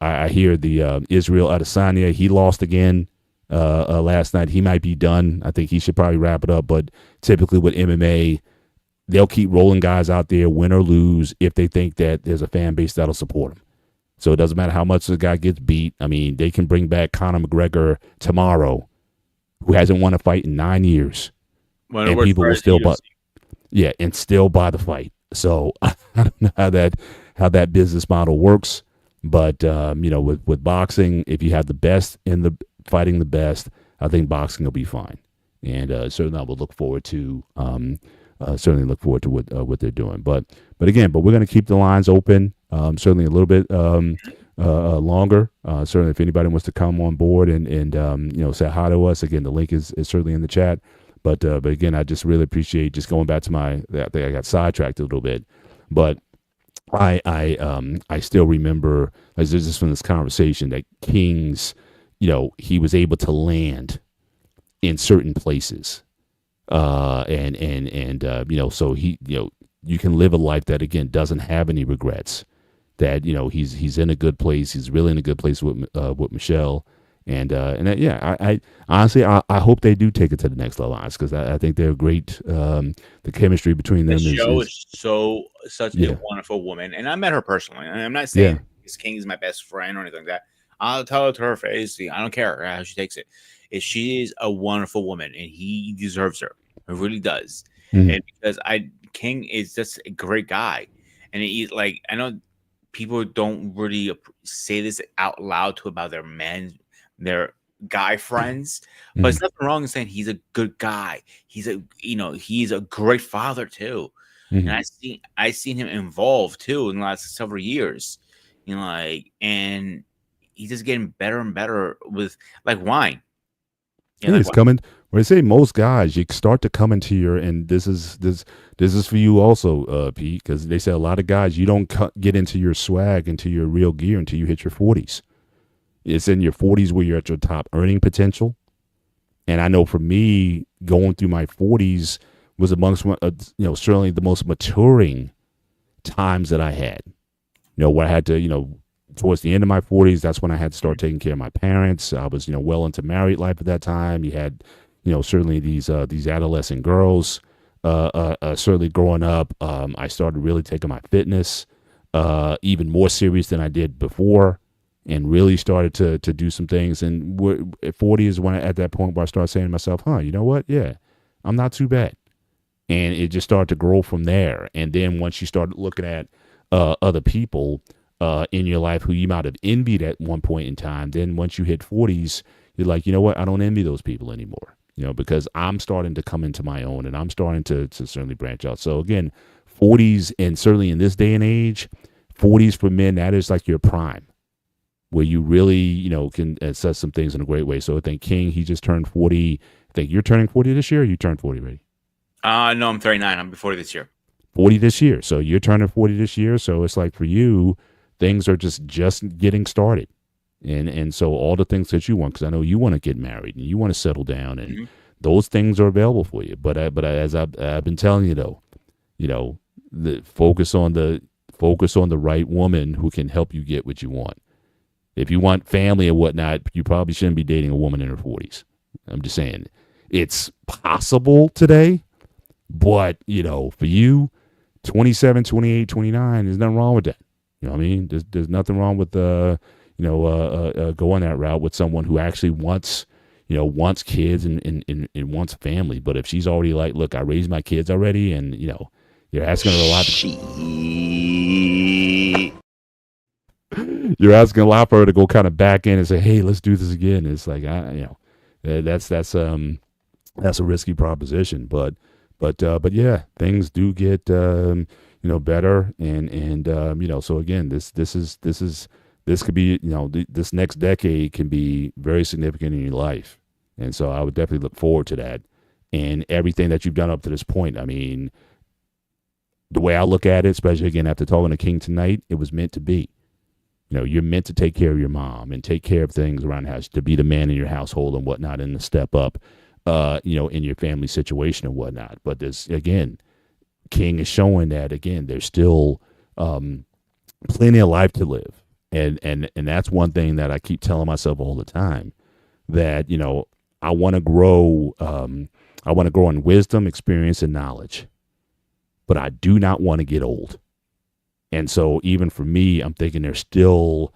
I hear the Israel Adesanya, he lost again last night. He might be done. I think he should probably wrap it up. But typically with MMA, they'll keep rolling guys out there, win or lose, if they think that there's a fan base that'll support them. So it doesn't matter how much the guy gets beat. I mean, they can bring back Conor McGregor tomorrow, who hasn't won a fight in 9 years, and people will still buy. Yeah, and still buy the fight. So I don't know how that business model works, but with boxing, if you have the best in the fighting the best, I think boxing will be fine. And certainly I will look forward to. Certainly look forward to what they're doing, but we're going to keep the lines open. Certainly a little bit longer. Certainly, if anybody wants to come on board and say hi to us, again, the link is certainly in the chat. But again, I just really appreciate just going back to I think I got sidetracked a little bit, but I still remember as just from this conversation that Kings, he was able to land in certain places. So he, you can live a life that, again, doesn't have any regrets, that, he's in a good place. He's really in a good place with Michelle. I honestly, I hope they do take it to the next level, because I think they're great. The chemistry between them is such a wonderful woman. And I met her personally. And I'm not saying King is my best friend or anything like that. I'll tell it to her face. I don't care how she takes it. She is a wonderful woman, and he deserves her. It really does. Mm-hmm. And because King is just a great guy, and he's like, I know people don't really say this out loud about their guy friends, but there's nothing wrong in saying he's a good guy. He's a great father too. Mm-hmm. And I seen him involved too in the last several years. And he's just getting better and better with like wine. He's coming. When I say most guys, you start to come into your, and this is for you also, Pete, because they say a lot of guys, you don't get into your swag, into your real gear until you hit your 40s. It's in your 40s where you're at your top earning potential. And I know for me, going through my 40s was amongst certainly the most maturing times that I had. Where I had to, towards the end of my 40s, that's when I had to start taking care of my parents. I was, well into married life at that time. You had, certainly these adolescent girls. Certainly growing up, I started really taking my fitness even more serious than I did before, and really started to do some things. And 40 is when at that point where I started saying to myself, you know what? Yeah, I'm not too bad. And it just started to grow from there. And then once you started looking at other people in your life who you might have envied at one point in time, then once you hit 40s, you're like, you know what? I don't envy those people anymore, because I'm starting to come into my own, and I'm starting to certainly branch out. So again, 40s, and certainly in this day and age, 40s for men, that is like your prime, where you really, can assess some things in a great way. So I think King, he just turned 40. I think you're turning 40 this year, or you turned 40 already? No, I'm 39. I'm 40 this year. 40 this year. So you're turning 40 this year. So it's like for you, things are just getting started. And so all the things that you want, because I know you want to get married and you want to settle down, and those things are available for you. But as I've been telling you though, the focus on the right woman who can help you get what you want. If you want family and whatnot, you probably shouldn't be dating a woman in her 40s. I'm just saying, it's possible today, but for you, 27, 28, 29, there's nothing wrong with that. You know what I mean? There's nothing wrong with going that route with someone who actually wants kids and wants family. But if she's already like, look, I raised my kids already, and you're asking her a lot. You're asking a lot for her to go kind of back in and say, hey, let's do this again. It's like, that's a risky proposition, but yeah, things do get better, and so again, this could be, this next decade can be very significant in your life, and so I would definitely look forward to that, and everything that you've done up to this point. I mean, the way I look at it, especially again after talking to King tonight, it was meant to be. You're meant to take care of your mom and take care of things around the house, to be the man in your household and whatnot, and to step up, in your family situation and whatnot. But this, again, King is showing that, again, there's still plenty of life to live. And that's one thing that I keep telling myself all the time, that, I want to grow in wisdom, experience, and knowledge, but I do not want to get old. And so even for me, I'm thinking there's still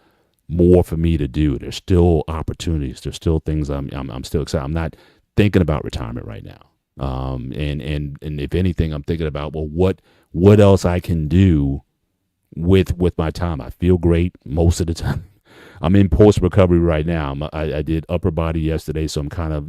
more for me to do. There's still opportunities. There's still things I'm still excited. I'm not thinking about retirement right now. And if anything, I'm thinking about, well, what else I can do with my time. I feel great most of the time. I'm in post recovery right now. I did upper body yesterday, so I'm kind of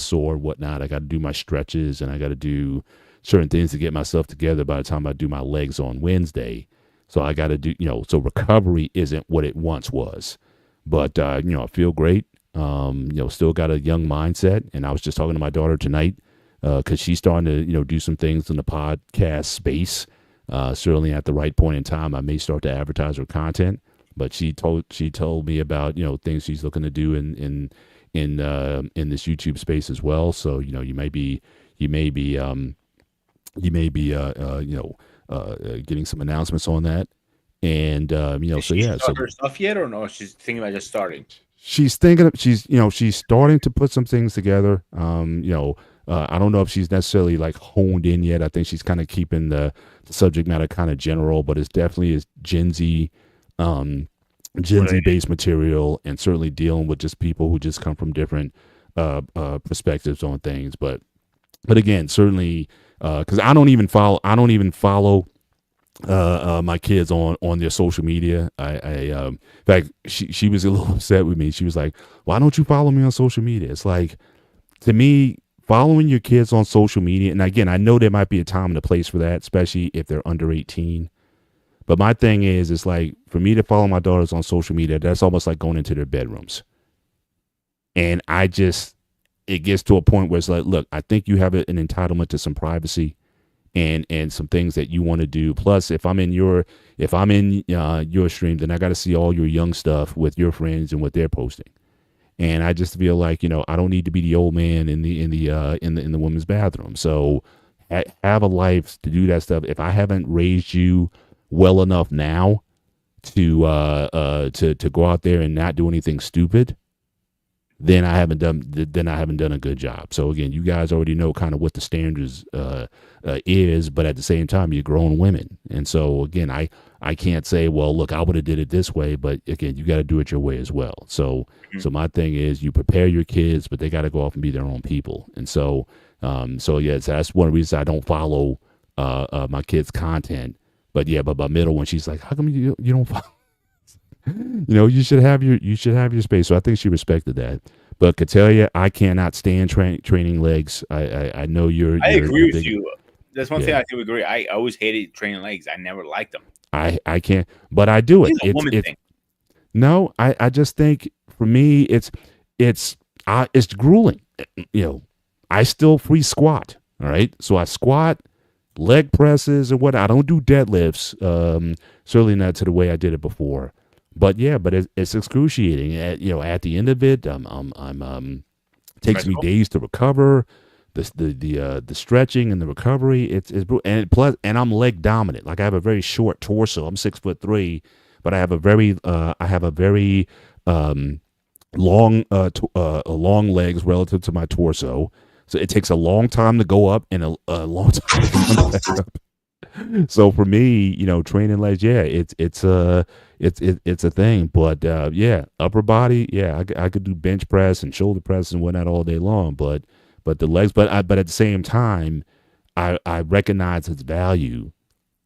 sore and whatnot. I got to do my stretches, and I got to do certain things to get myself together by the time I do my legs on Wednesday. So I got to do, so recovery isn't what it once was, but, I feel great. Still got a young mindset. And I was just talking to my daughter tonight, cause she's starting to, do some things in the podcast space. Certainly at the right point in time, I may start to advertise her content, but she told me about, things she's looking to do in this YouTube space as well. So, you may be getting some announcements on that, and Did she start her stuff yet, or no? She's thinking about just starting. She's starting to put some things together. I don't know if she's necessarily like honed in yet. I think she's kind of keeping the subject matter kind of general, but it's definitely is Gen Z based material, and certainly dealing with just people who just come from different perspectives on things. But again, certainly. Because I don't even follow my kids on their social media. In fact, she was a little upset with me. She was like, "Why don't you follow me on social media?" It's like, to me, following your kids on social media, and again, I know there might be a time and a place for that, especially if they're under 18. But my thing is, it's like, for me to follow my daughters on social media, that's almost like going into their bedrooms. And it gets to a point where it's like, look, I think you have an entitlement to some privacy and some things that you want to do. Plus, if I'm in your stream, then I got to see all your young stuff with your friends and what they're posting. And I just feel like, I don't need to be the old man in the women's bathroom. So have a life to do that stuff. If I haven't raised you well enough now to go out there and not do anything stupid, then I haven't done a good job. So again, you guys already know kind of what the standards is, but at the same time, you're grown women, and so again, I can't say, well, look, I would have did it this way, but again, you got to do it your way as well. So my thing is, you prepare your kids, but they got to go off and be their own people, and so yes, that's one of the reasons I don't follow my kids' content. But my middle one, she's like, how come you don't follow? You should have your space. So I think she respected that. But Catellia, I cannot stand training legs. I know you're. I agree with you. That's one thing I do agree. I always hated training legs. I never liked them. I can't, but I do it. It's a woman thing. No, I just think for me it's grueling. You know, I still free squat. All right, so I squat, leg presses, and what. I don't do deadlifts. Certainly not to the way I did it before. But yeah, but it's excruciating. At the end of it, takes me days to recover. The stretching and the recovery, and I'm leg dominant. Like I have a very short torso. I'm 6'3", but I have a very long legs relative to my torso. So it takes a long time to go up and a long time to come back up. So for me, training legs, yeah, it's a thing. But upper body, yeah, I could do bench press and shoulder press and whatnot all day long. But the legs, but at the same time, I recognize its value,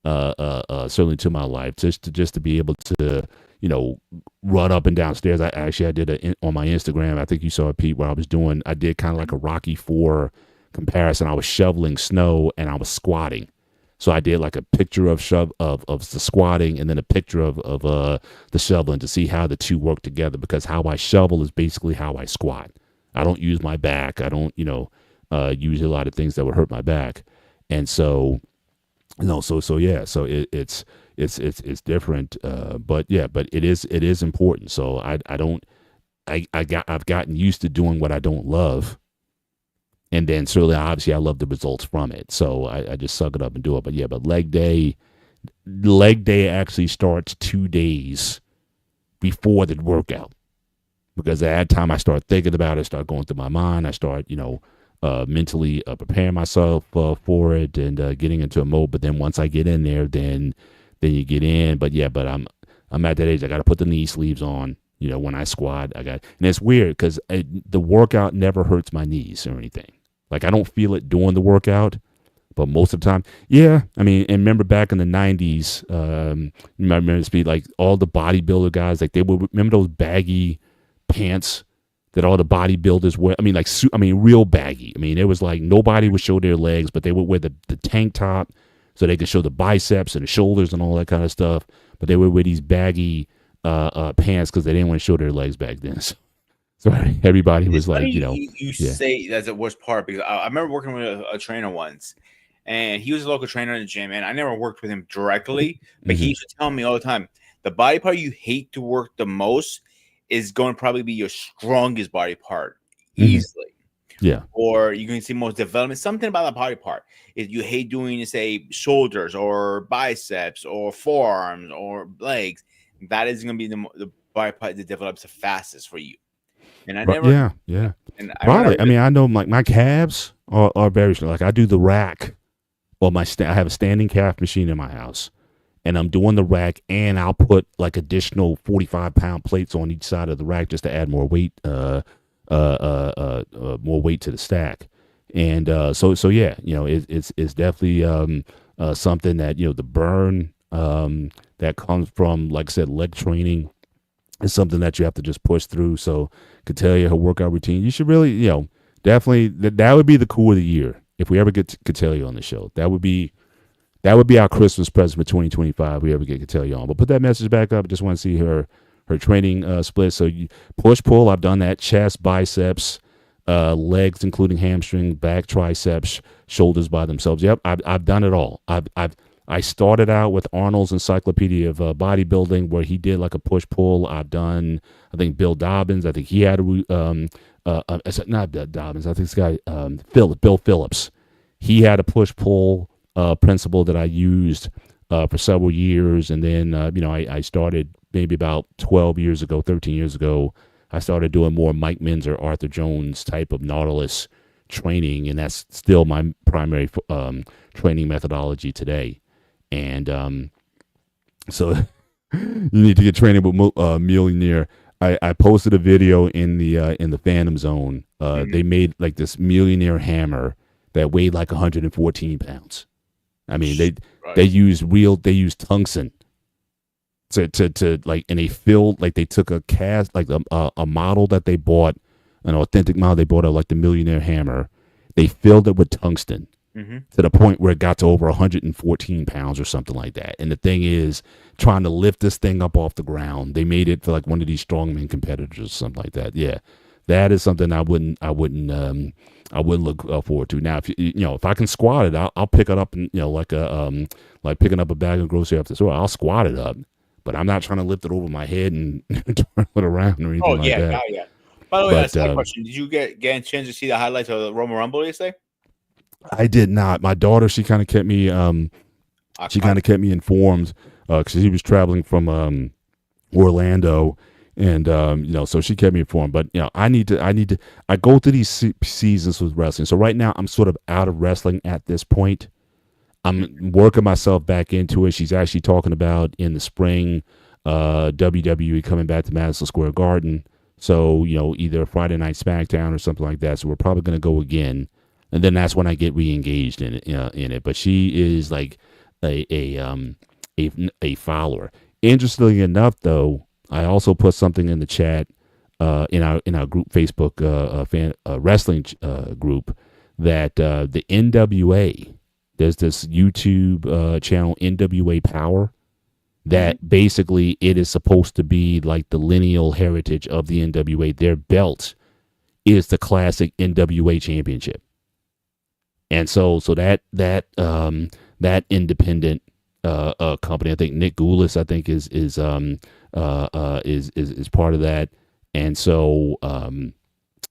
certainly to my life, just to be able to, run up and down stairs. I did on my Instagram. I think you saw it, Pete, where I did kind of like a Rocky IV comparison. I was shoveling snow and I was squatting. So I did like a picture of the squatting and then a picture of the shoveling to see how the two work together, because how I shovel is basically how I squat. I don't use my back. I don't, use a lot of things that would hurt my back. And so, yeah, so it's different. But it is important. So I've gotten used to doing what I don't love. And then certainly, obviously, I love the results from it. So I just suck it up and do it. But yeah, but leg day actually starts 2 days before the workout. Because at that time I start thinking about it, start going through my mind. I start, mentally preparing myself for it and getting into a mode. But then once I get in there, then you get in. But yeah, I'm at that age. I got to put the knee sleeves on. When I squat, and it's weird because the workout never hurts my knees or anything. Like I don't feel it during the workout, but most of the time, yeah. I mean, and remember back in the 90s, you might remember this, be like all the bodybuilder guys, like they would remember those baggy pants that all the bodybuilders wear. I mean, real baggy. I mean, it was like nobody would show their legs, but they would wear the tank top so they could show the biceps and the shoulders and all that kind of stuff. But they would wear these baggy pants because they didn't want to show their legs back then. So everybody was like, You say that's the worst part, because I remember working with a trainer once, and he was a local trainer in the gym, and I never worked with him directly, but he used to tell me all the time, the body part you hate to work the most is going to probably be your strongest body part easily. Yeah. Or you can see most development. Something about the body part is you hate doing, say, shoulders or biceps or forearms or legs. That is going to be the body part that develops the fastest for you. And I never, yeah. And probably. I know my calves are very strong. Like I do the rack. Well, I have a standing calf machine in my house, and I'm doing the rack, and I'll put like additional 45-pound plates on each side of the rack just to add more weight, more weight to the stack. And so yeah, it's definitely something that the burn that comes from, like I said, leg training is something that you have to just push through. So Catellia, her workout routine, you should really, definitely that would be the coup of the year if we ever get Catellia on the show. That would be our Christmas present for 2025. If we ever get Catellia on. But put that message back up. I just want to see her training split. So you push pull. I've done that. Chest, biceps, legs, including hamstring, back, triceps, shoulders by themselves. Yep, I've done it all. I started out with Arnold's Encyclopedia of Bodybuilding, where he did like a push pull. I've done, I think Bill Dobbins. I think he had not Bill Dobbins. I think this guy Bill Phillips. He had a push pull principle that I used for several years, and then I started maybe about 13 years ago. I started doing more Mike Minzer, Arthur Jones type of Nautilus training, and that's still my primary training methodology today. And so you need to get training with Millionaire. I posted a video in the Phantom Zone. They made like this Millionaire hammer that weighed like 114 pounds. I mean, they use tungsten to like, and they filled, like they took a cast, like a model that they bought, an authentic model they bought of like the Millionaire hammer. They filled it with tungsten. to the point where it got to over 114 pounds or something like that. And the thing is, trying to lift this thing up off the ground, they made it for like one of these strongman competitors or something like that. Yeah, that is something I wouldn't look forward to. Now, if I can squat it, I'll pick it up and like picking up a bag of groceries after the store. I'll squat it up, but I'm not trying to lift it over my head and turn it around or anything like that. Oh yeah. By the way, that's my question. Did you get a chance to see the highlights of the Roman Rumble yesterday? I did not. My daughter, she kind of kept me informed because she was traveling from Orlando, and so she kept me informed. But I go through these seasons with wrestling. So right now I'm sort of out of wrestling at this point. I'm working myself back into it. She's actually talking about in the spring WWE coming back to Madison Square Garden. So either Friday Night SmackDown or something like that. So we're probably going to go again. And then that's when I get re-engaged in it. But she is like a follower. Interestingly enough, though, I also put something in the chat in our group Facebook wrestling group that the NWA, there's this YouTube channel NWA Power that basically it is supposed to be like the lineal heritage of the NWA. Their belt is the classic NWA championship. And so that independent company, I think Nick Goulas, I think is part of that, and so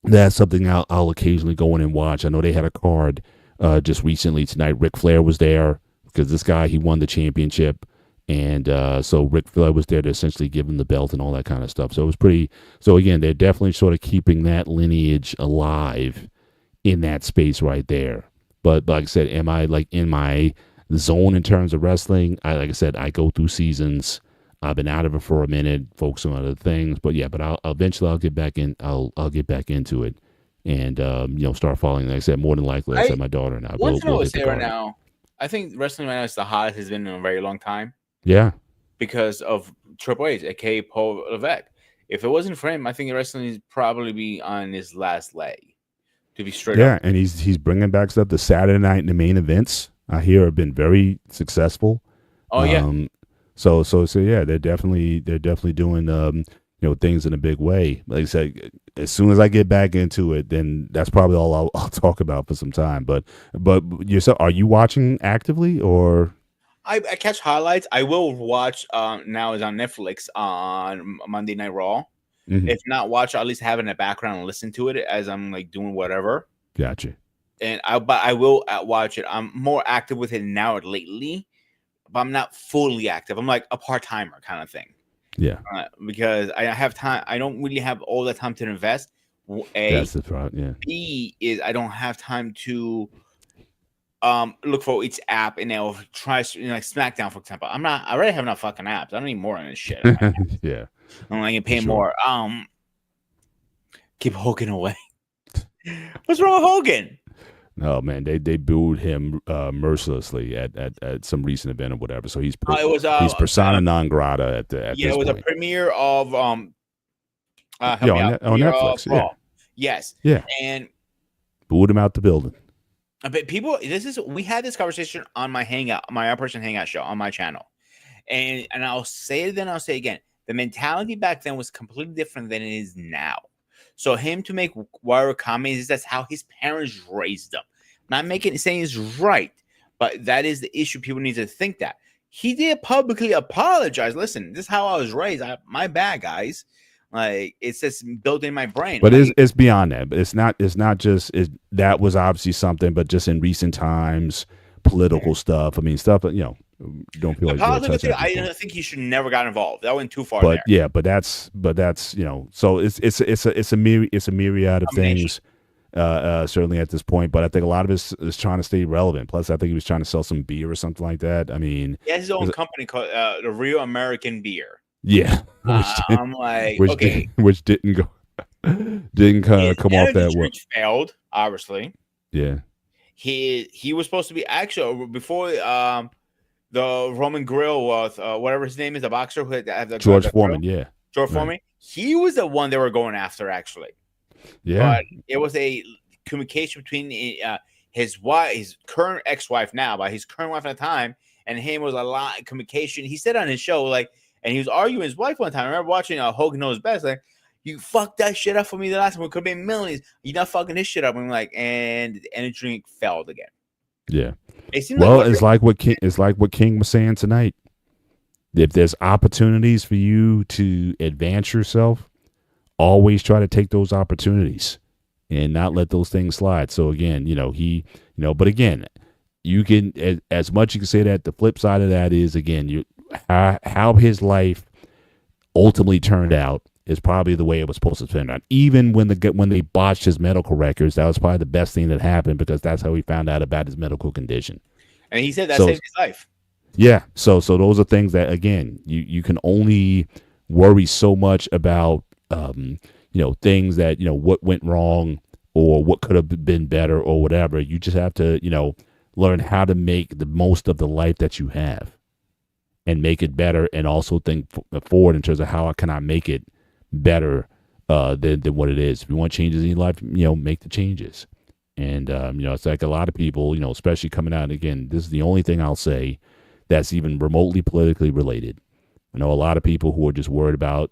that's something I'll occasionally go in and watch. I know they had a card just recently tonight. Ric Flair was there because this guy, he won the championship, and so Ric Flair was there to essentially give him the belt and all that kind of stuff. So it was pretty. So again, they're definitely sort of keeping that lineage alive in that space right there. But like I said, am I like in my zone in terms of wrestling? Like I said, I go through seasons. I've been out of it for a minute, focus on other things. But yeah, but I'll eventually get back in. I'll get back into it, and start following. Like I said, more than likely, I said my daughter and I will. We'll say right now, I think wrestling right now is the hottest it's been in a very long time. Yeah, because of Triple H, aka Paul Levesque. If it wasn't for him, I think wrestling would probably be on his last leg. To be straight up. Yeah, and he's bringing back stuff. The Saturday night and the main events I hear have been very successful. Oh yeah. So yeah, they're definitely doing things in a big way. Like I said, as soon as I get back into it, then that's probably all I'll talk about for some time. But yourself, are you watching actively or? I catch highlights. I will watch. Now is on Netflix on Monday Night Raw. Mm-hmm. If not watch, I'll at least have it in the background and listen to it as I'm like doing whatever. Gotcha. And I will watch it. I'm more active with it now lately, but I'm not fully active. I'm like a part-timer kind of thing. Yeah. Because I have time. I don't really have all the time to invest. That's the part. Yeah. B is I don't have time to look for each app and they'll try like SmackDown, for example. I already have enough fucking apps. I don't need more on this shit. Yeah. I'm like, pay more. Keep Hogan away. What's wrong with Hogan? No, man, they booed him mercilessly at some recent event or whatever. So he's persona non grata at this it was point. A premiere of on Netflix. Yeah. Yes. Yeah. And booed him out the building. But people, we had this conversation on my Operation Hangout show on my channel, and I'll say it then, I'll say it again. The mentality back then was completely different than it is now. So him to make wire comments, that's how his parents raised him. Not saying it's right, but that is the issue. People need to think that. He did publicly apologize. Listen, this is how I was raised. My bad, guys. Like, it's just built in my brain. But it's beyond that. But it's not just that was obviously something, but just in recent times, political stuff. I mean, stuff, don't feel like I think he should never got involved. That went too far. But yeah, but that's so it's a myriad of things. Certainly at this point, but I think a lot of it is trying to stay relevant. Plus, I think he was trying to sell some beer or something like that. I mean, he has his own company called the Real American Beer. Yeah, I'm like, okay, which didn't come off that well. Failed, obviously. Yeah, he was supposed to be actually before the Roman Grill was whatever his name is, the boxer who had the George Foreman. Yeah, George Foreman. He was the one they were going after actually. Yeah, but it was a communication between his wife, his current ex-wife now, but his current wife at the time, and him was a lot of communication. He said on his show, like, and he was arguing his wife one time. I remember watching Hogan Knows Best, like, you fucked that shit up for me the last time. It could have been millions. You're not fucking this shit up. And I'm like, and the energy drink failed again. Yeah. It seemed Well, like it's like what King was saying tonight. If there's opportunities for you to advance yourself, always try to take those opportunities and not let those things slide. So again, but again, you can, as much you can say that, the flip side of that is, again, how his life ultimately turned out is probably the way it was supposed to turn out. Even when they botched his medical records, that was probably the best thing that happened, because that's how he found out about his medical condition. And he said that saved his life. Yeah. So those are things that, again, you can only worry so much about, things that, what went wrong or what could have been better or whatever. You just have to, learn how to make the most of the life that you have and make it better, and also think forward in terms of how can I make it better than what it is. If you want changes in your life, make the changes. And, it's like a lot of people, especially coming out, and again, this is the only thing I'll say that's even remotely politically related. I know a lot of people who are just worried about,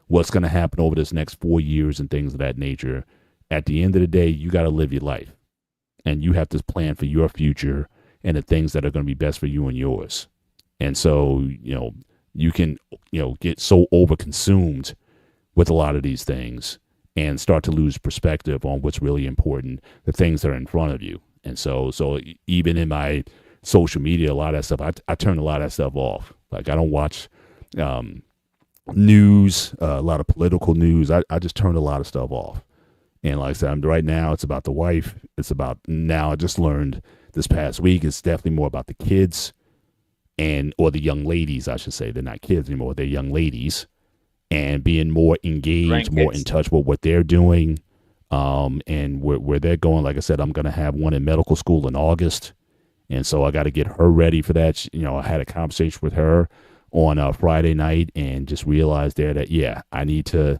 what's going to happen over this next 4 years and things of that nature. At the end of the day, you got to live your life, and you have to plan for your future and the things that are going to be best for you and yours. And so, you can, get so overconsumed with a lot of these things and start to lose perspective on what's really important, the things that are in front of you. And so even in my social media, a lot of that stuff, I turn a lot of that stuff off. Like, I don't watch news, a lot of political news. I just turn a lot of stuff off. And like I said, right now it's about the wife. It's about, now I just learned this past week, it's definitely more about the kids or the young ladies, I should say. They're not kids anymore. They're young ladies, and being more engaged, more in touch with what they're doing, and where they're going. Like I said, I'm going to have one in medical school in August. And so I got to get her ready for that. I had a conversation with her on Friday night, and just realized there that, yeah, I need to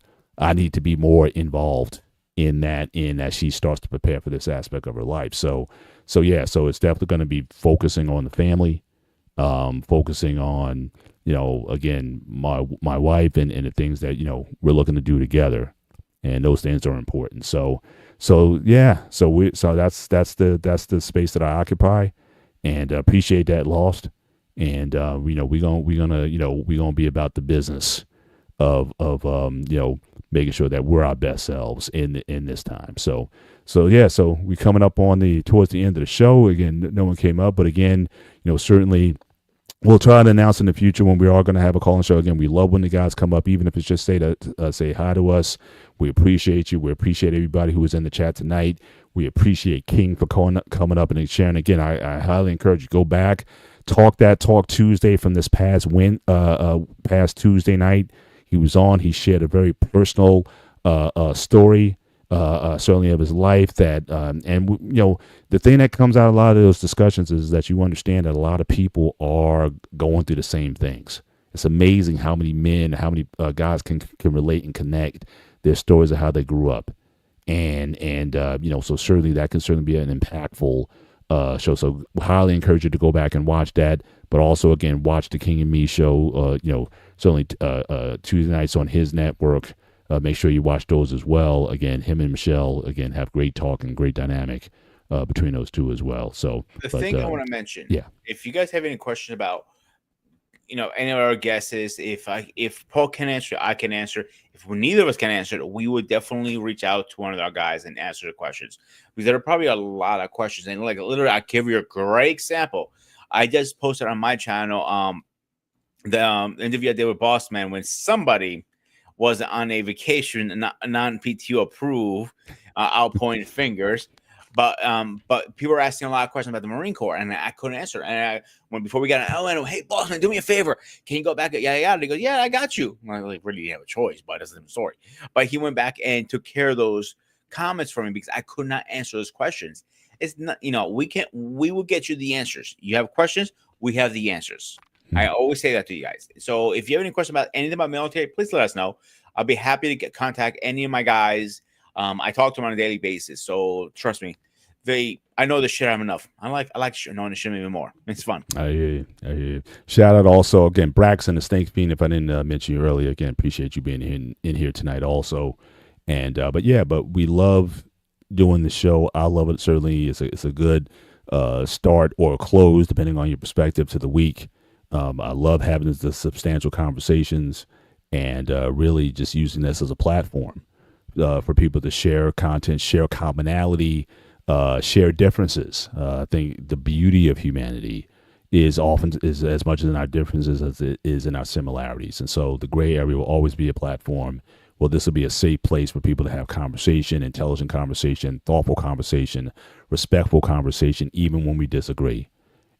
be more involved in that as she starts to prepare for this aspect of her life. So it's definitely going to be focusing on the family, focusing on, again, my wife and the things that, we're looking to do together, and those things are important. So that's the space that I occupy, and appreciate that, Lost. And we're gonna be about the business of making sure that we're our best selves in this time. So we coming up on towards the end of the show. Again, no one came up, but again, certainly we'll try to announce in the future when we are going to have a call-in show. Again, we love when the guys come up, even if it's just say hi to us. We appreciate you. We appreciate everybody who was in the chat tonight. We appreciate King for coming up and sharing. Again, I highly encourage you, go back, Talk Tuesday from this past Tuesday night. He was on. He shared a very personal story, certainly of his life. The thing that comes out of a lot of those discussions is that you understand that a lot of people are going through the same things. It's amazing how many men, how many guys can relate and connect their stories of how they grew up, and so certainly that can certainly be an impactful show. So highly encourage you to go back and watch that, but also again watch the King and Me show. Certainly Tuesday nights on his network. Make sure you watch those as well. Again, him and Michelle again have great talk and great dynamic between those two as well. So the thing I want to mention, yeah, if you guys have any questions about any of our guesses, if Paul can answer, I can answer. If neither of us can answer it, we would definitely reach out to one of our guys and answer the questions, because there are probably a lot of questions. And like literally, I'll give you a great example. I just posted on my channel the interview I did with Boss Man when somebody was on a vacation, non-PTO approved, out pointing fingers. But people were asking a lot of questions about the Marine Corps, and I couldn't answer. And before we got on, hey, boss man, do me a favor. Can you go back? Yeah. He goes, yeah, I got you. I really didn't have a choice, but that's a different story. But he went back and took care of those comments for me because I could not answer those questions. It's not, we will get you the answers. You have questions, we have the answers. I always say that to you guys. So if you have any questions about anything about military, please let us know. I'll be happy to contact any of my guys. I talk to them on a daily basis. So trust me, I know the shit I'm enough. I like knowing the shit even more. It's fun. I hear you. Shout out also again, Braxton the Snake Fiend. If I didn't mention you earlier, again, appreciate you being in here tonight also. And but we love doing the show. I love it. Certainly, it's a good start or close, depending on your perspective, to the week. I love having the substantial conversations and really just using this as a platform for people to share content, share commonality, share differences. I think the beauty of humanity is as much in our differences as it is in our similarities. And so the gray area will always be a platform. Well, this will be a safe place for people to have conversation, intelligent conversation, thoughtful conversation, respectful conversation, even when we disagree.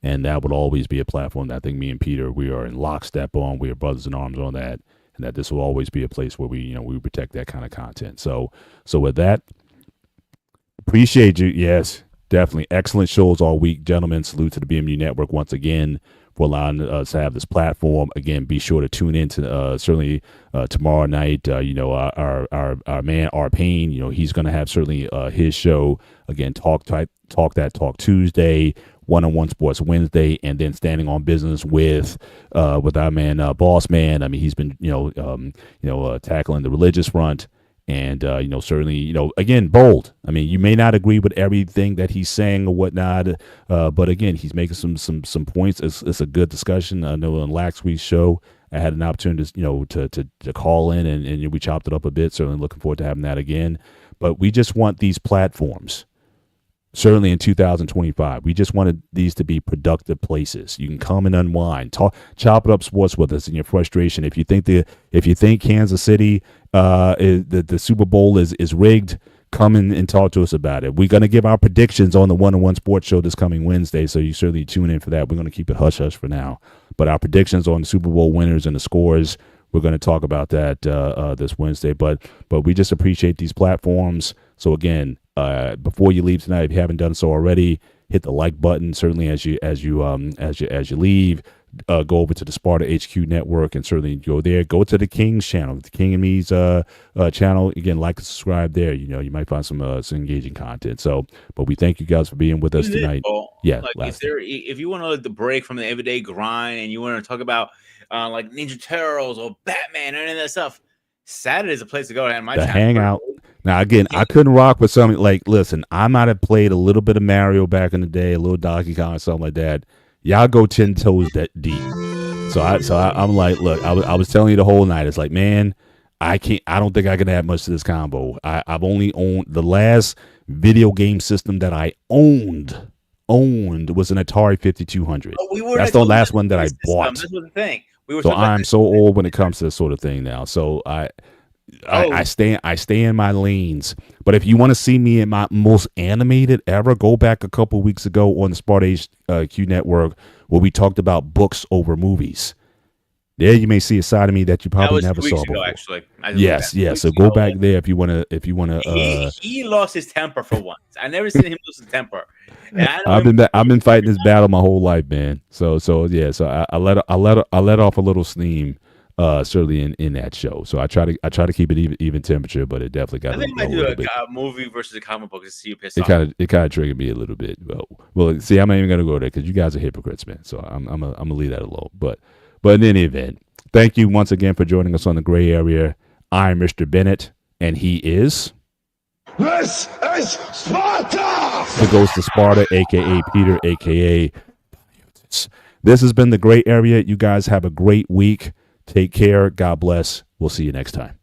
And that would always be a platform that I think me and Peter, we are in lockstep on. We are brothers in arms on that. And that this will always be a place where we protect that kind of content. So with that, appreciate you. Yes, definitely. Excellent shows all week. Gentlemen, salute to the BMU Network once again for allowing us to have this platform. Again, be sure to tune in to certainly tomorrow night. Our man, R Payne, he's going to have certainly his show. Again, Talk Tuesday, One-on-One Sports Wednesday, and then Standing on Business with our man, Boss Man. I mean, he's been tackling the religious front. And, certainly, again, bold. I mean, you may not agree with everything that he's saying or whatnot, but again, he's making some points. It's a good discussion. I know on last week's show, I had an opportunity to call in and we chopped it up a bit. Certainly looking forward to having that again. But we just want these platforms. Certainly in 2025, we just wanted these to be productive places. You can come and unwind, chop it up sports with us in your frustration. If you think Kansas City, the Super Bowl is rigged, come in and talk to us about it. We're going to give our predictions on the One-on-One Sports Show this coming Wednesday, so you certainly tune in for that. We're going to keep it hush-hush for now. But our predictions on the Super Bowl winners and the scores, we're going to talk about that this Wednesday. But we just appreciate these platforms. So again, before you leave tonight, if you haven't done so already, hit the like button. Certainly, as you leave, go over to the Sparta HQ Network and certainly go there. Go to the King's channel, the King and Me's channel. Again, like and subscribe there. You might find some engaging content. So, but we thank you guys for being with us tonight. Yeah, if you want to break from the everyday grind and you want to talk about like Ninja Turtles or Batman or any of that stuff, Saturday is a place to go. And to hang out. Now, again, I couldn't rock with something like, listen, I might have played a little bit of Mario back in the day, a little Donkey Kong or something like that. Y'all go 10 toes that deep. So I'm like, look, I was telling you the whole night. It's like, man, I don't think I can add much to this combo. I've only owned the last video game system that I owned was an Atari 5200. That's the last one that I bought. That's the thing. So I'm so old when it comes to this sort of thing now. So I stay in my lanes. But if you want to see me in my most animated ever, go back a couple weeks ago on the Sparta HQ Network where we talked about books over movies. There you may see a side of me that you probably never saw before. Actually. Yes. So go back there if you want to. He lost his temper for once. I never seen him lose his temper. I've been fighting this battle my whole life, man. So I let off a little steam. Certainly in that show, so I try to keep it even temperature, but it definitely got. I think I do a movie versus a comic book to see you pissed off. It kind of triggered me a little bit. Well, see, I'm not even gonna go there because you guys are hypocrites, man. So I'm gonna leave that alone. But in any event, thank you once again for joining us on the Gray Area. I'm Mr. Bennett, and he is. This is Sparta. The Ghost of Sparta, aka Peter, aka. This has been the Gray Area. You guys have a great week. Take care. God bless. We'll see you next time.